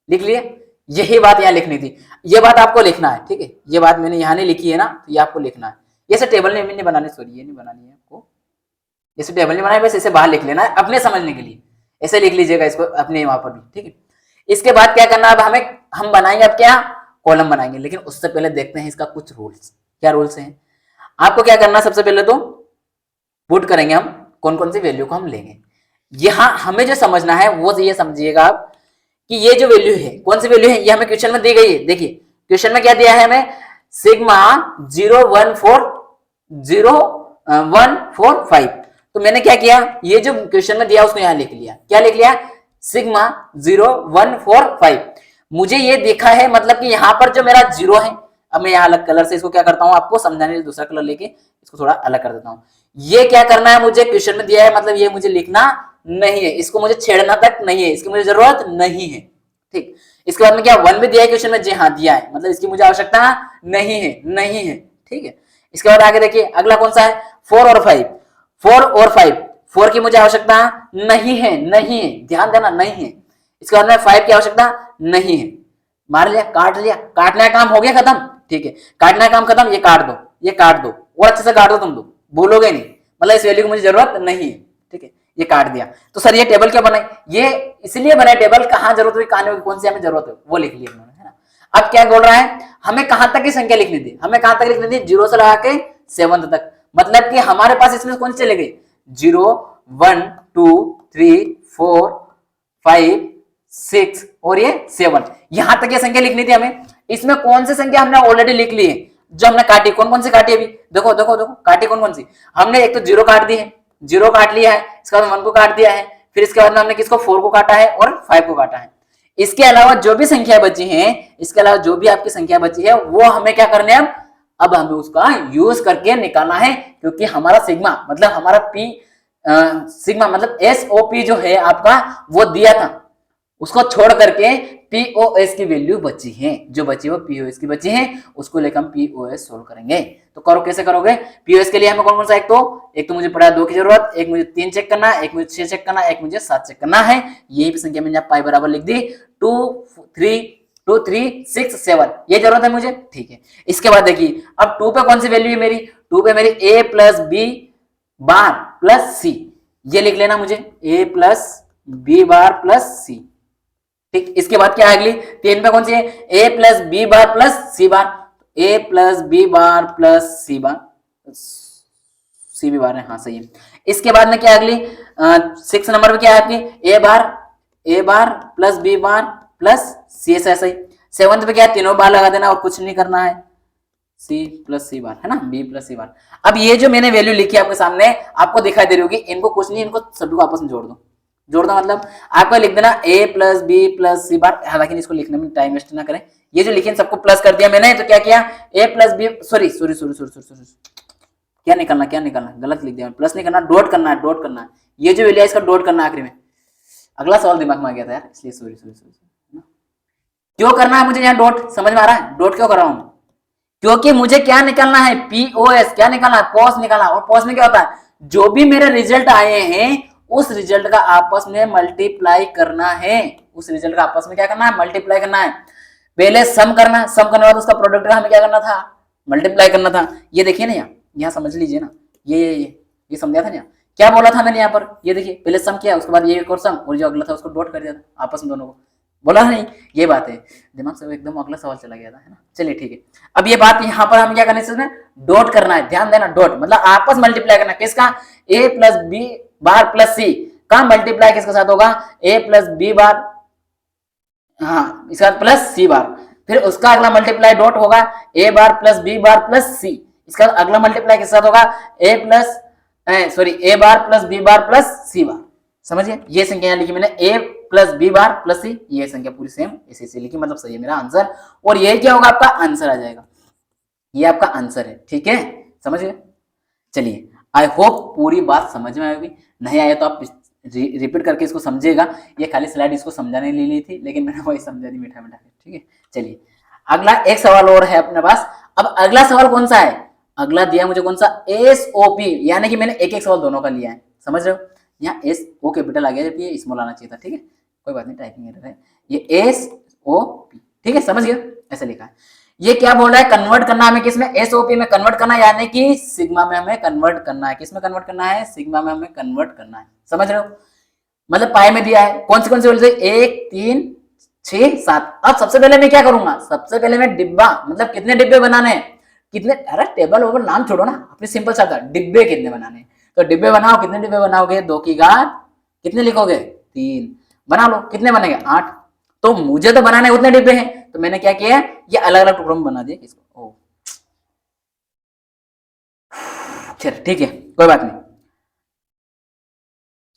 A: लिख लिए। यही बात यहाँ लिखनी थी, ये बात आपको लिखना है, ठीक है। ये बात मैंने यहाँ नहीं लिखी है ना, तो ये आपको लिखना है। ये से टेबल नहीं बनानी, सॉरी ये नहीं बनानी है आपको, इसे टेबल नहीं बनाए, बस इसे बाहर लिख लेना है अपने समझने के लिए, ऐसे लिख लीजिएगा इसको अपने वहां पर भी, ठीक है। इसके बाद क्या करना है, अब हम बनाएंगे, अब क्या कॉलम बनाएंगे, लेकिन उससे पहले देखते हैं इसका कुछ रूल्स, क्या रूल्स हैं। आपको क्या करना है, सबसे पहले तो पुट करेंगे हम कौन कौन सी वैल्यू को हम लेंगे। यहाँ हमें जो समझना है वो ये समझिएगा आप कि ये जो वैल्यू है, कौन सी वैल्यू है, ये हमें क्वेश्चन में दी गई है। देखिए क्वेश्चन में क्या दिया है हमें, सिग्मा 0.145। तो मैंने क्या किया, ये जो क्वेश्चन में दिया उसको यहाँ लिख लिया, क्या लिख लिया, सिग्मा 0.145। मुझे ये देखा है, मतलब कि यहाँ पर जो मेरा 0 है, अब मैं यहाँ अलग कलर से इसको क्या करता हूँ, आपको समझाने के लिए दूसरा कलर लेके इसको थोड़ा अलग कर देता हूँ। ये क्या करना है, मुझे क्वेश्चन में दिया है, मतलब ये मुझे लिखना नहीं है, इसको मुझे छेड़ना तक नहीं है, इसकी मुझे जरूरत नहीं है, ठीक। इसके बाद में क्या 1 भी दिया है क्वेश्चन में? जी हाँ दिया है, मतलब इसकी मुझे आवश्यकता नहीं है, नहीं है, ठीक है। इसके बाद आगे देखिए अगला कौन सा है? 4 और 5, 4 और 5, 4 की मुझे आवश्यकता नहीं है, नहीं है, ध्यान देना, नहीं है। इसके बाद में 5 की आवश्यकता नहीं है, मार लिया, काट लिया, काटने का काम हो गया खत्म, ठीक है, काटने का काम खत्म, ये काट दो, ये काट दो, और अच्छे से काट दो तुम दो, भूलोगे नहीं, मतलब इस वैल्यू की मुझे जरूरत नहीं है, ठीक है, ये काट दिया। तो सर ये टेबल क्या बनाए? ये इसलिए बनाए टेबल, कहां जरूरत हुई, कहां नहीं, कौन सी हमें जरूरत है वो लिख लिया उन्होंने, है ना। अब क्या बोल रहा है, हमें कहां तक की संख्या लिखनी थी? हमें कहां तक लिखनी थी? 0 से लगा के 7 तक, मतलब कि हमारे पास इसमें कौन से चले गए? 0 1 2 3 4 5 6 और ये 7, यहां तक ये संख्या लिखनी थी हमें। इसमें कौन सी संख्या हमने ऑलरेडी लिख ली है, जो हमने काटी? कौन कौन सी काटी अभी? देखो देखो देखो, काटी कौन कौन सी? हमने एक तो 0 काट दी है, 0 काट लिया है, इसके बाद 1 को काट दिया है, फिर इसके बाद में हमने किसको? 4 को काटा है और 5 को काटा है। इसके अलावा जो भी संख्या बची है, इसके अलावा जो भी आपकी संख्या बची है, वो हमें क्या करने हैं? अब हमें उसका यूज करके निकालना है, क्योंकि हमारा सिग्मा मतलब हमारा पी सिग्मा मतलब एसओपी जो है आपका, वो दिया था, उसको छोड़ करके पीओएस की वैल्यू बची है, जो बची है वो पीओएस की बची है, उसको लेकर हम पीओएस सोल्व करेंगे। तो करो, कैसे करोगे? पीओएस के लिए हमें कौन कौन सा? एक तो मुझे पड़ा 2 की जरूरत, एक मुझे 3 चेक करना है, एक मुझे 6 चेक करना है, एक मुझे 7 चेक करना है। यही भी संख्या मैंने पाई बराबर लिख दी, 2 3 6 7, ये जरूरत है मुझे, ठीक है। इसके बाद देखिए अब 2 पे कौन सी वैल्यू है मेरी? 2 पे मेरी a plus B bar plus c, ये लिख लेना मुझे, a plus B bar plus c, ठीक। इसके बाद क्या है अगली? 3 पे कौन सी है? a plus B bar plus C bar, a plus B bar plus C bar, C B bar है, हाँ सही है। इसके बाद में क्या अगली 6 नंबर पे क्या है आपकी? a bar plus B bar plus c, ऐसा सही। 7 पे क्या है? तीनों बार लगा देना और कुछ नहीं करना है, सी प्लस सी बार, है ना, बी प्लस सी बार। अब ये जो मैंने वैल्यू लिखी है आपके सामने, आपको दिखाई दे रही होगी, इनको कुछ नहीं, इनको सभी को आपस में जोड़ दो, जोड़ दो मतलब आपको लिख देना a प्लस बी प्लस सी बार, हालांकि इसको लिखने में टाइम वेस्ट ना करें, ये जो लिखे सबको प्लस कर दिया मैंने, तो क्या किया? a plus B, sorry sorry sorry sorry sorry, क्या निकलना, क्या निकलना, गलत लिख दिया, प्लस नहीं करना, डॉट करना है, डॉट करना है, ये जो वैल्यू है इसका डॉट करना है आखिरी में। अगला सवाल दिमाग में आ गया था यार, इसलिए सॉरी सॉरी सॉरी। क्यों करना है मुझे यहाँ डॉट? समझ में आ रहा है डॉट क्यों कर रहा हूं? क्योंकि मुझे क्या निकालना है? पीओएस, क्या निकालना है? पॉस निकालना। और पॉस में क्या होता है? जो भी मेरे रिजल्ट आए हैं उस रिजल्ट का आपस में मल्टीप्लाई करना है, उस रिजल्ट का आपस में क्या करना है? मल्टीप्लाई करना है। पहले सम करना, सम करने के बाद उसका प्रोडक्ट का हमें क्या करना था? मल्टीप्लाई करना था। ये देखिए ना, यहाँ समझ लीजिए ना, ये समझा था ना, क्या बोला था मैंने यहाँ पर? ये देखिए पहले सम किया, उसके बाद ये एक और सम, और जो अगला था उसको डॉट कर दिया था आपस में दोनों को, बोला नहीं? ये बात है, दिमाग से एकदम अगला सवाल चला गया था, है ना। चलिए ठीक है, अब ये बात यहाँ पर हम क्या करना है? इसमें डॉट करना है, ध्यान देना, डॉट मतलब आपस मल्टीप्लाई करना। किसका? a plus B bar plus c का मल्टीप्लाई किसके साथ होगा? a प्लस बी बार, हाँ इसका प्लस सी बार, फिर उसका अगला मल्टीप्लाई डॉट होगा a bar plus B bar plus c, इसका अगला मल्टीप्लाई किसके साथ होगा? a bar plus B bar plus C bar. समझिए, ये संख्या लिखी मैंने, a plus B bar plus c, ये संख्या पूरी सेम इसी लिखी, मतलब सही है मेरा आंसर। और ये क्या होगा? आपका आंसर आ जाएगा, ये आपका आंसर है, ठीक है, समझ गए। चलिए, आई होप पूरी बात समझ में आएगी, नहीं आया तो आप रिपीट करके इसको समझिएगा। ये खाली स्लाइड इसको समझाने ले ली थी, लेकिन मैंने वही समझा दी मीठा मीठा, ठीक है। चलिए, अगला एक सवाल और है अपने पास। अब अगला सवाल कौन सा है? अगला दिया मुझे कौन सा? एसओपी, यानी कि मैंने एक एक सवाल दोनों का लिया है, समझ रहे हो। यहाँ एस ओ कैपिटल आ गया, जबकि ये स्मॉल आना चाहिए था, ठीक है, कोई बात नहीं, टाइपिंग एरर है। ये एस ओ पी, ठीक है, समझ गए, ऐसे लिखा है। ये क्या बोल रहा है? कन्वर्ट करना हमें किसमें? एसओपी में कन्वर्ट करना, यानी कि सिग्मा में हमें कन्वर्ट करना है। किसमें कन्वर्ट करना है? सिग्मा में हमें कन्वर्ट करना है, समझ रहे हो। मतलब पाई में दिया है, कौन सी वैल्यू? 1 3 6 7। अब सबसे पहले मैं क्या करूंगा? सबसे पहले मैं डिब्बा, मतलब कितने डिब्बे बनाने हैं, कितने, अरे टेबल ओवर नाम छोड़ो ना, अपने सिंपल सा था, डिब्बे कितने बनाने। तो डिब्बे बनाओ, कितने डिब्बे बनाओगे? 2 की घात कितने लिखोगे? 3 बना लो, कितने बनेंगे? 8। तो मुझे तो बनाने उतने डिब्बे हैं, तो मैंने क्या किया, ये अलग अलग टुकड़ों में बना दिया किसको। ओ चल ठीक है, कोई बात नहीं,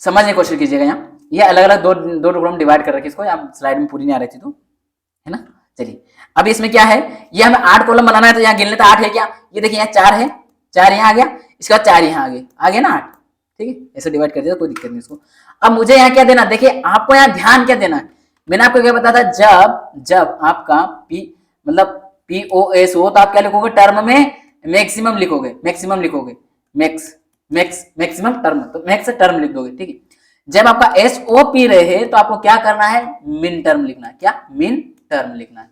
A: समझने की कोशिश कीजिएगा। यहाँ ये अलग अलग दो टुकड़ों में डिवाइड कर रखे इसको, यहाँ स्लाइड में पूरी नहीं आ रही थी तो, है ना। चलिए, अब इसमें क्या है, ये हमें 8 कॉलम बनाना है, तो यहाँ गिन लेते 8 है क्या? ये देखिए यहाँ 4 है, 4 यहाँ आ गया, इसके बाद 4 यहाँ आ गया ना 8, ठीक है, ऐसे डिवाइड कर दिया, कोई दिक्कत नहीं इसको। अब मुझे यहाँ क्या देना, देखिए आपको यहाँ ध्यान क्या देना है, मैंने आपको क्या बताया था, जब आपका पी मतलब पीओएस हो तो आप क्या लिखोगे, टर्म में मैक्सिमम लिखोगे, मैक्सिमम टर्म, तो मैक्स टर्म लिख दोगे, ठीक है। जब आपका एसओपी रहे तो आपको क्या करना है, मिन टर्म लिखना है, क्या मिन टर्म लिखना है।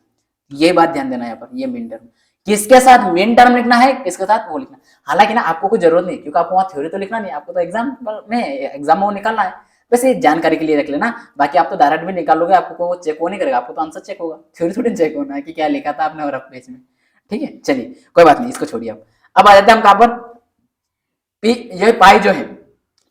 A: ये बात ध्यान देना है यहाँ पर, ये मिन टर्म किसके साथ मिन टर्म लिखना है, किसके साथ वो लिखना है। हालांकि ना आपको कोई जरूरत नहीं, क्योंकि आपको वहां थ्योरी तो लिखना नहीं, आपको तो एग्जाम में वो निकालना है, वैसे जानकारी के लिए रख लेना। बाकी आप तो डायरेक्ट भी निकालोगे, आपको वो चेक वो नहीं करेगा, आपको तो आंसर चेक होगा, थ्योरी थोड़ी चेक होना है कि क्या लिखा था आपने रफ पेज में, ठीक है। चलिए कोई बात नहीं, इसको छोड़िए। अब आ जाते हैं हम कहां पर, पी ये पाई जो है,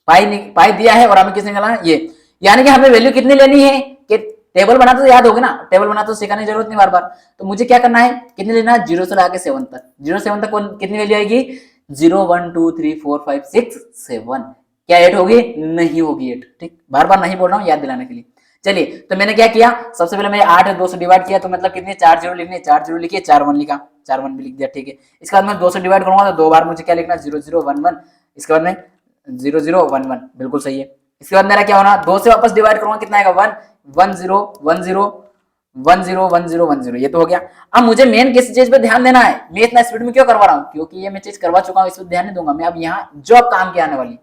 A: पाई दिया है और हमें किसने निकालना है, ये, यानी कि हमें वैल्यू कितनी लेनी है, कि टेबल बना तो याद होगी ना, टेबल बना तो सिखाने की जरूरत नहीं बार बार। तो मुझे क्या करना है, कितनी लेना है, 0 से लेकर 7 तक, 0 से 7 तक कितनी वैल्यू आएगी, 0 1 2 3 4 5 6 7, क्या 8 होगी, नहीं होगी 8, ठीक, बार बार नहीं बोल रहा हूँ, याद दिलाने के लिए। चलिए, तो मैंने क्या किया, सबसे पहले मैंने 8 2 से डिवाइड किया, तो मतलब कितने 4 0 लिखने, 4 0 लिखिए, 4 1 लिखा, 4 1 भी लिख दिया, ठीक है। इसके बाद मैं 2 से डिवाइड करूंगा तो 2 बार मुझे क्या लिखना, 0 0 1 1, इसके बाद में 0 0 1 1, बिल्कुल सही है। इसके बाद मेरा क्या होना, 2 से वापस डिवाइड करूंगा, कितना आएगा, 1 1 0 1 0 1 0 1 0 1 0, ये तो हो गया। अब मुझे मेन किस चीज पे ध्यान देना है, मैं इतना स्पीड में क्यों करवा रहा हूँ, क्योंकि ये मैं चीज करवा चुका हूँ, इस पर ध्यान नहीं दूंगा मैं। अब यहाँ जो अब काम के आने वाली,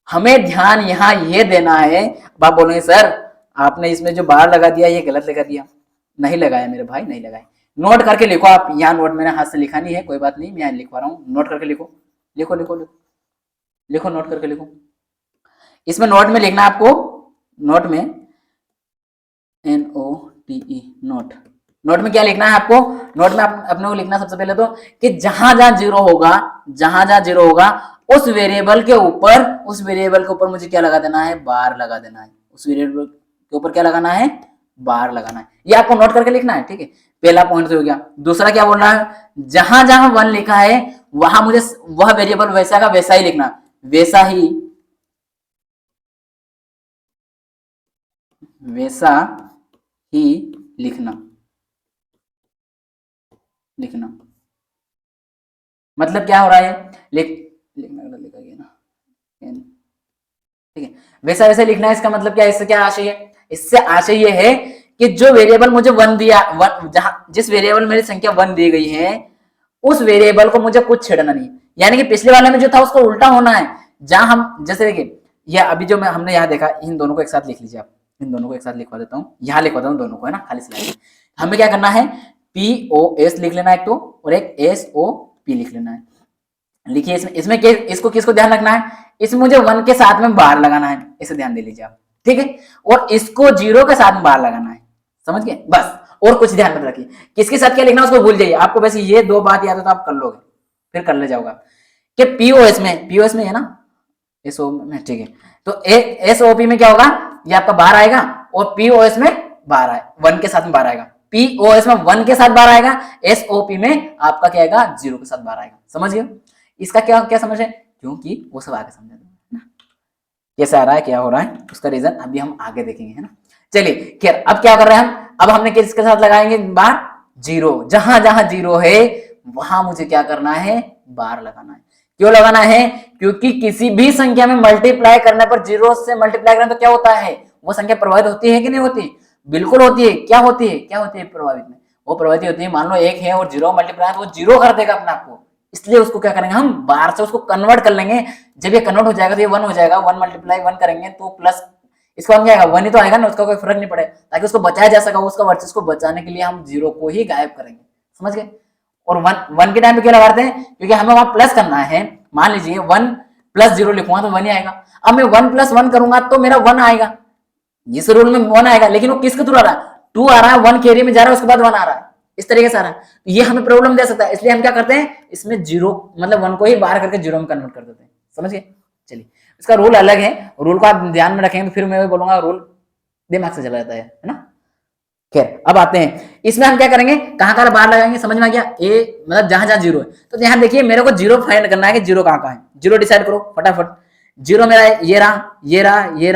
A: हमें ध्यान यहाँ ये देना है। अब आप बोलेंगे सर आपने इसमें जो बार लगा दिया ये गलत लगा दिया, नहीं लगाया मेरे भाई, नहीं लगाया। नोट करके लिखो आप, यहाँ नोट मैंने हाथ से लिखा नहीं है, कोई बात नहीं, मैं यहाँ लिखवा रहा हूँ, नोट करके लिखो, लिखो लिखो लिखो लिखो, नोट करके लिखो। इसमें नोट में लिखना आपको, नोट में NOTE, नोट, नोट में क्या लिखना है आपको, नोट में अपने को लिखना सबसे पहले तो कि जहां जहां जीरो होगा उस वेरिएबल के ऊपर मुझे क्या लगा देना है, बार लगा देना है, उस वेरिएबल के ऊपर क्या लगाना है, बार लगाना है। ये आपको नोट करके लिखना है, ठीक है। पहला पॉइंट तो हो गया। दूसरा क्या बोलना है, जहां जहां 1 लिखा है वहां मुझे वह वेरिएबल वैसा का वैसा ही लिखना, वैसा ही लिखना, मतलब क्या हो रहा है, लिखना लिखा गया ना, ठीक है, वैसा वैसे लिखना है। इसका मतलब क्या है, इससे क्या आशय है, इससे आशय ये है कि जो वेरिएबल मुझे 1 दिया, जहां जिस वेरिएबल मेरी संख्या 1 दी गई है उस वेरिएबल को मुझे कुछ छेड़ना नहीं, यानी कि पिछले वाले में जो था उसको उल्टा होना है। जहां हम जैसे देखिए, या अभी जो हमने यहाँ देखा, इन दोनों को एक साथ लिख लीजिए आप, इन दोनों को एक साथ लिखवा देता हूँ, यहाँ लिखवा देता हूँ दोनों को, है ना, खाली स्लाइड। हमें क्या करना है, POS लिख लेना एक तो, और एक SOP लिख लेना है। लिखिए इसमें इसको किसको ध्यान रखना है, इसमें मुझे 1 के साथ में बार लगाना है, इसे ध्यान दे लीजिए आप, ठीक है। और इसको 0 के साथ में बार लगाना है, समझ गए, बस, और कुछ ध्यान मत रखिए। किसके साथ क्या लिखना है उसको भूल जाइए, आपको वैसे ये 2 बात याद है तो आप कर लोगे, फिर कर ले जाओगा कि POS में है ना, SO में, ठीक है। तो SOP में क्या होगा, ये आपका बार आएगा, और POS में बार आए 1 के साथ में बार आएगा, POS में 1 के साथ बार आएगा, SOP में आपका क्या आएगा, 0 के साथ बार आएगा, समझ गए। इसका क्या क्या समझ है, क्योंकि वो सब आगे समझा देंगे ना, कैसे आ रहा है, क्या हो रहा है, उसका रीजन अभी हम आगे देखेंगे, है ना। चलिए खैर, अब क्या कर रहे हैं हम, अब हमने किसके साथ लगाएंगे बार, 0, जहां जहां 0 है वहां मुझे क्या करना है, बार लगाना है। क्यों लगाना है, क्योंकि किसी भी संख्या में मल्टीप्लाई करने पर 0 से मल्टीप्लाई करने तो क्या होता है, वो संख्या प्रभावित होती है कि नहीं होती, बिल्कुल होती है। क्या होती है प्रभावित में, वो प्रभावित होती है। मान लो 1 है और 0 मल्टीप्लाई, वो 0 कर देगा अपने आप को, इसलिए उसको क्या करेंगे हम, बार से उसको कन्वर्ट कर लेंगे। जब ये कन्वर्ट हो जाएगा तो ये 1 हो जाएगा, 1 मल्टीप्लाई 1 करेंगे तो प्लस इसका क्या आएगा, 1 ही तो आएगा ना, उसका कोई फर्क नहीं पड़ेगा, ताकि उसको बचाया जा सका। उसका वर्चस्व को बचाने के लिए हम 0 को ही गायब करेंगे, समझ गए। और 1 के टाइम पे क्या लगाते हैं, क्योंकि हमें वहां प्लस करना है। मान लीजिए 1 + 0 लिखूंगा तो 1 ही आएगा। अब मैं 1 + 1 करूंगा तो मेरा 1 आएगा, इस रूल में 1 आएगा, लेकिन वो किसके थ्रू आ रहा है, 2 आ रहा है, 1 कैरी में जा रहा है, उसके बाद 1 आ रहा है, इस तरीके से आ रहा है। ये हमें प्रॉब्लम दे सकता है, इसलिए हम क्या करते हैं, इसमें 0 मतलब 1 को ही बाहर करके 0 में कन्वर्ट कर देते हैं, समझ गए। चलिए, इसका रूल अलग है, रूल को आप ध्यान में रखेंगे तो फिर मैं बोलूंगा रूल दिमाग से चला जाता है ना। खैर, अब आते हैं इसमें हम क्या करेंगे, कहां कहां बार लगाएंगे, समझ में आ गया। ए मतलब जहां जहां 0 है, तो यहां देखिए मेरे को 0 फाइंड करना है कि 0 कहां कहां है। 0 डिसाइड करो फटाफट। 0 मेरा ये रहा।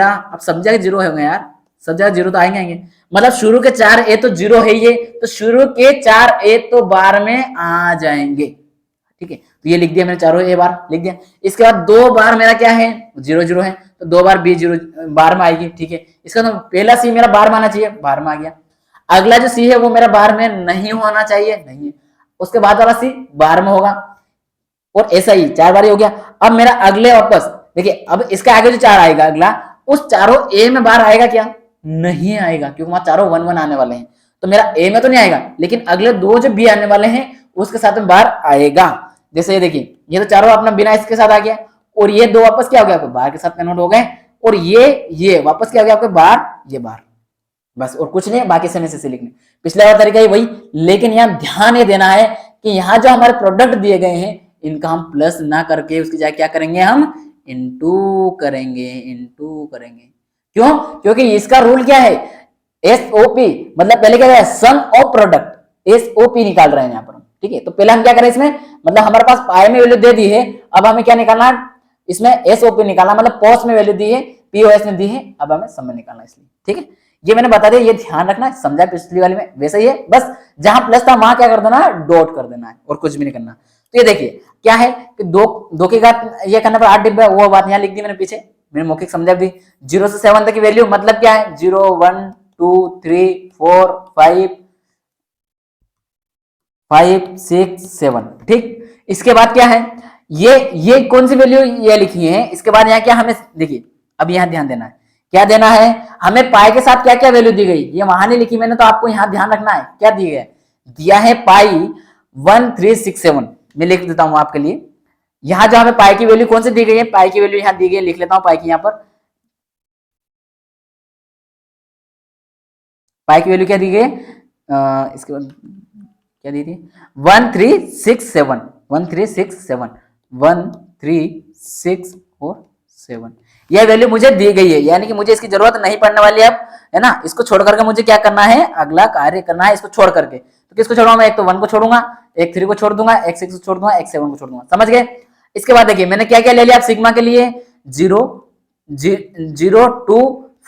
A: अब सब जगह 0 होंगे यार, सब जगह 0 तो आएंगे। मतलब शुरू के 4 ए तो 0 है ये, तो शुरू के 4 ए तो बार में आ जाएंगे, ठीक है। तो ये लिख दिया मैंने, चारों ए बार लिख दिया। इसके बाद 2 बार मेरा क्या है, 0 0 है, तो 2 बार बी 0 बार में आएगी, ठीक है। इसका तो पहला सी मेरा बार में आना चाहिए, बार में आ गया। अगला जो सी है वो मेरा बार में नहीं होना चाहिए, नहीं है। उसके बाद वाला सी बार में होगा, और ऐसा ही 4 बार ही हो गया। अब मेरा अगले वापस देखिए, अब इसके आगे जो 4 आएगा अगला, उस चारों ए में बार आएगा क्या? नहीं आएगा, क्योंकि वहां चारों 1 1 आने वाले हैं, तो मेरा ए में तो नहीं आएगा, लेकिन अगले 2 जो बी आने वाले हैं उसके साथ में बार आएगा। जैसे ये देखिए, ये तो चारों अपना बिना इसके साथ आ गया, और ये 2 वापस क्या हो गया आपको बार के साथ कन्वर्ट हो गए, और ये वापस क्या हो गया आपके बार, ये बार, बस और कुछ नहीं, बाकी समय से लिखने। पिछला वाला तरीका ही वही, लेकिन यहाँ ध्यान ये देना है कि यहाँ जो हमारे प्रोडक्ट दिए गए हैं इनका हम प्लस ना करके उसकी जगह क्या करेंगे, हम इनटू करेंगे, इनटू करेंगे। क्यों? क्योंकि इसका रूल क्या है, एसओपी, मतलब पहले क्या है, सम ऑफ प्रोडक्ट, एसओपी निकाल रहे हैं यहाँ पर, ठीक है। तो पहले हम क्या करें इसमें, मतलब हमारे पास पाई में वैल्यू दे दी है, अब हमें क्या निकालना है इसमें, एसओपी निकालना, मतलब पॉस में वैल्यू दी है, पीओएस में दी है, अब हमें सम में निकालना, इसलिए ठीक है। ये मैंने बता दिया, ये ध्यान रखना है, समझा पिछली वाली में वैसे ही है, बस जहां प्लस था वहां क्या कर देना है, डॉट कर देना है, और कुछ भी नहीं करना। तो ये देखिए क्या है कि 2 की घात ये करने पर 8 डिब्बे, वो बात यहाँ लिख दी मैंने पीछे, मैंने मौखिक समझा दी। 0 से 7 तक की वैल्यू मतलब क्या है, 0 1 2 3 4 5 5 6 7, ठीक। इसके बाद क्या है, ये कौन सी वैल्यू ये लिखी है, इसके बाद यहाँ क्या हमें देखिए, अब यहाँ ध्यान देना है, क्या देना है हमें, पाई के साथ क्या क्या वैल्यू दी गई, ये वहां नहीं लिखी मैंने, तो आपको यहाँ ध्यान रखना है क्या दी गई, दिया है पाई 1367, मैं लिख देता हूं आपके लिए। यहां जो हमें पाई की वैल्यू कौन सी दी गई है, पाई की वैल्यू यहां दी गई है, लिख लेता हूं पाई की, यहां पर पाई की वैल्यू क्या दी गई है, इसके बाद क्या दी थी, 1367, 1367, 1367, यह वैल्यू मुझे दी गई है, यानी कि मुझे इसकी जरूरत नहीं पड़ने वाली है अब, है ना। इसको छोड़ करके मुझे क्या करना है, अगला कार्य करना है, इसको छोड़ करके। तो किसको छोड़ूंगा मैं, एक तो 1 को छोड़ूंगा, एक 3 को छोड़ दूंगा, एक 6 को छोड़ दूंगा, एक 7 को छोड़ दूंगा, समझ गए। इसके बाद देखिए मैंने क्या क्या ले लिया, सिग्मा के लिए 0 0 2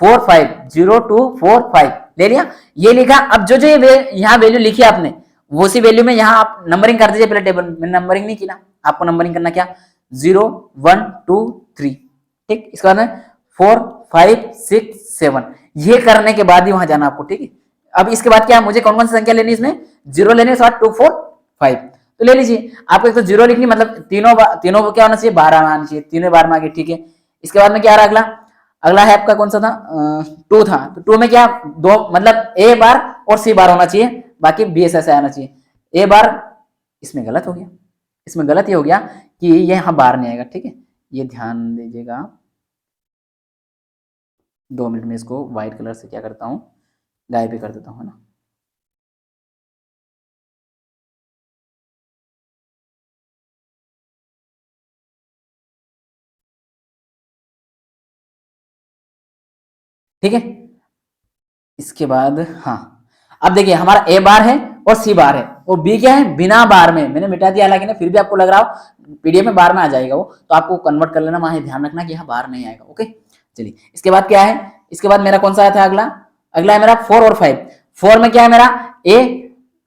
A: 4 5, 0 2 4 5 ले लिया, ये लिखा। अब जो जो यहाँ वैल्यू लिखी आपने, वो सी वैल्यू में यहाँ आप नंबरिंग कर दीजिए पहले टेबल में, मैंने नंबरिंग नहीं की ना, आपको नंबरिंग करना क्या, 0 1 2 3, ठीक। इसके बाद 4 5 6 7, ये करने के बाद ही वहां जाना आपको, ठीक है। अब इसके बाद क्या, मुझे कौन कौन सी संख्या लेनी, इसमें 0 लेने, उसके बाद 2 4 5, तो ले लीजिए। आपको एक तो 0 लिखनी, मतलब तीनों क्या होना चाहिए, 12 में आना चाहिए, तीनों 12 में आ गए, ठीक है। इसके बाद में क्या आ रहा अगला, अगला है आपका कौन सा था, 2 था, तो 2 में क्या, 2 मतलब ए बार और सी बार होना चाहिए, बाकी बी एस ऐसा आना चाहिए। ए बार इसमें गलत हो गया, इसमें गलत ये हो गया कि ये यहाँ बार नहीं आएगा, ठीक है, ये ध्यान दीजिएगा। 2 मिनट में इसको व्हाइट कलर से क्या करता हूँ, गायब भी कर देता हूँ, है ना। ठीक है, इसके बाद हाँ, अब देखिए हमारा ए बार है और सी बार है, और बी क्या है, बिना बार में, मैंने मिटा दिया हालांकि ना, फिर भी आपको लग रहा हो पीडीएफ में बार में आ जाएगा वो, तो आपको कन्वर्ट कर लेना, वहां ध्यान रखना कि यहाँ बार नहीं आएगा, ओके। चलिए इसके बाद क्या है, इसके बाद मेरा कौन सा आया था अगला, अगला है मेरा 4 और 5। 4 में क्या है मेरा ए,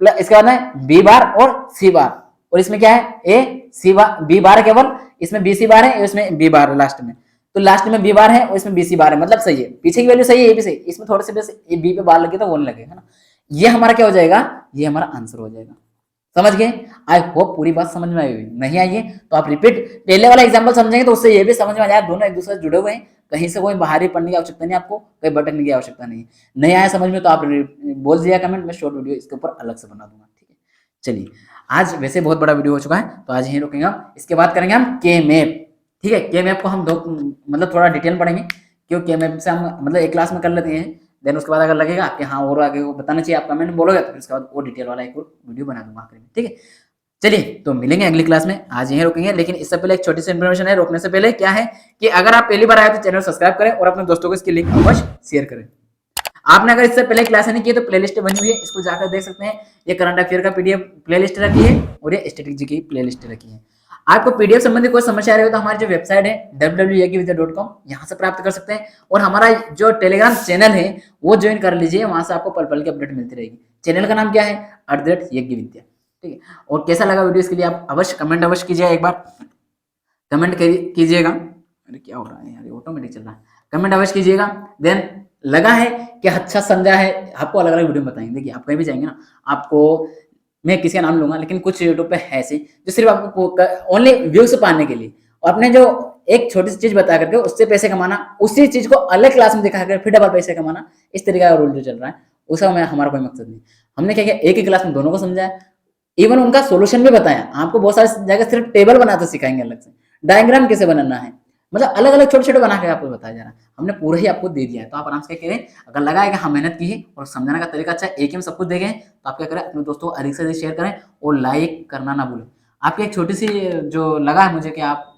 A: इसके बाद में बी बार और सी बार, और इसमें क्या है ए सी बार, बी बार केवल, इसमें बी सी बार है, इसमें बी बार है लास्ट में, तो लास्ट में बी बार है और इसमें बी सी बार है, मतलब सही है, पीछे की वैल्यू सही है, ये भी सही, इसमें थोड़े से बस बी पे बार लगे तो वो नहीं लगेगा ना। ये हमारा क्या हो जाएगा, ये हमारा आंसर हो जाएगा, समझ गए। आई होप पूरी बात समझ में आई हुई, नहीं आई है तो आप रिपीट पहले वाला एग्जांपल समझेंगे तो उससे ये भी समझ में आ जाएगा, दोनों एक दूसरे से जुड़े हुए हैं, कहीं से कोई बाहरी पढ़ने की आवश्यकता नहीं, आपको कहीं भटकने की आवश्यकता नहीं है। नहीं आया समझ में तो आप बोल दीजिए कमेंट में, शॉर्ट वीडियो इसके ऊपर अलग से बना दूंगा, ठीक है। चलिए आज वैसे बहुत बड़ा वीडियो हो चुका है, तो आज यहीं रुकेंगे हम, इसके बाद करेंगे हम के मैप, ठीक है। के मैप को हम मतलब थोड़ा डिटेल पढ़ेंगे, क्यों के मैप से हम मतलब एक क्लास में कर लेते हैं, देन उसके बाद अगर लगेगा आपके हाँ और आगे को बताना चाहिए, आप कमेंट में बोलोगे तो फिर उसके बाद वो डिटेल वाला एक वीडियो बना दूंगा आखिर में, ठीक है। चलिए तो मिलेंगे अगली क्लास में, आज यहीं रुकेंगे, लेकिन इससे पहले एक छोटी सी इन्फॉर्मेशन है, रोकने से पहले क्या है कि अगर आप पहली बार आए तो चैनल सब्सक्राइब करें और अपने दोस्तों को इसकी लिंक अवश्य शेयर करें। आपने अगर इससे पहले क्लास नहीं की तो प्लेलिस्ट बनी हुई है, इसको जाकर देख सकते हैं। ये करंट अफेयर का पीडीएफ प्लेलिस्ट रखी है और ये स्ट्रेटेजी की प्लेलिस्ट रखी है। आपको पीडीएफ संबंधी कोई समस्या रही हो तो हमारी जो वेबसाइट है www.yaggividya.com, यहाँ से प्राप्त कर सकते हैं, और हमारा जो टेलीग्राम चैनल है वो ज्वाइन कर लीजिए, वहां से आपको पल पल की अपडेट मिलती रहेगी। चैनल का नाम क्या है, @यज्ञविद्या, ठीक है। और कैसा लगा वीडियो, इसके लिए आप अवश्य कमेंट अवश्य कीजिएगा, एक बार कमेंट कीजिएगा, अरे क्या हो रहा है यार, ऑटोमेटिक चल रहा है। कमेंट अवश्य कीजिएगा। देन लगा है कि अच्छा समझा है, आपको अलग अलग वीडियो में बताएंगे। देखिए आप कहीं भी जाएंगे ना, आपको मैं किसी का नाम लूंगा, लेकिन कुछ यूट्यूब पे है ऐसे जो सिर्फ आपको ओनली व्यूज पाने के लिए और अपने जो एक छोटी सी चीज बता करके उससे पैसे कमाना, उसी चीज को अलग क्लास में दिखा कर फिर डबल पैसे कमाना, इस तरीके का रूल जो चल रहा है उसका में हमारा कोई मकसद नहीं। हमने क्या किया, एक ही क्लास में दोनों को समझाया, इवन उनका सोल्यूशन भी बताया। आपको बहुत सारी जगह सिर्फ टेबल बनाते सिखाएंगे, अलग से डायग्राम कैसे बनाना है, मतलब अलग अलग छोटे छोटे बना के आपको बताया जा रहा है। हमने पूरा ही आपको दे दिया है, तो आप आराम से क्या करें, अगर लगा है कि हाँ मेहनत की है और समझाने का तरीका अच्छा है, एक ही में सब कुछ देखें, तो आप क्या करें, अपने दोस्तों को अधिक से अधिक शेयर करें और लाइक करना ना भूलें। आपकी एक छोटी सी जो लगा है मुझे कि आप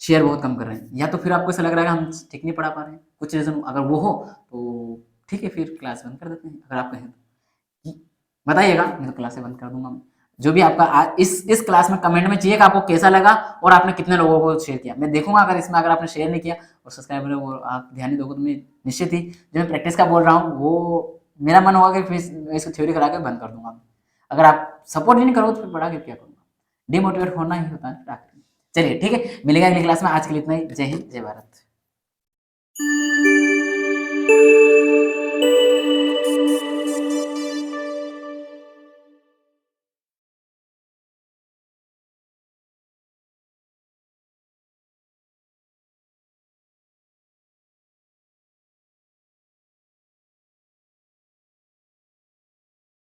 A: शेयर बहुत कम कर रहे हैं, या तो फिर आपको ऐसा लग रहा है कि हम ठीक नहीं पढ़ा पा रहे हैं, कुछ रीजन अगर वो हो तो ठीक है, फिर क्लास बंद कर देते हैं। अगर आप कहें तो बताइएगा, मैं तो क्लास बंद कर दूंगा। जो भी आपका इस क्लास में कमेंट में चाहिए कि आपको कैसा लगा और आपने कितने लोगों को शेयर किया, मैं देखूंगा। अगर इसमें अगर आपने शेयर नहीं किया और सब्सक्राइबर वो आप ध्यान नहीं दोगे तो मैं निश्चित ही जो मैं प्रैक्टिस का बोल रहा हूँ वो मेरा मन होगा कि फिर इसको थ्योरी करा के बंद कर दूंगा। अगर आप सपोर्ट ही नहीं करोगे तो फिर पढ़ा के क्या करूँगा, डिमोटिवेट होना ही होता है आखिर में। चलिए ठीक है, मिलेगा अगली क्लास में। आज के लिए इतना ही। जय हिंद, जय भारत।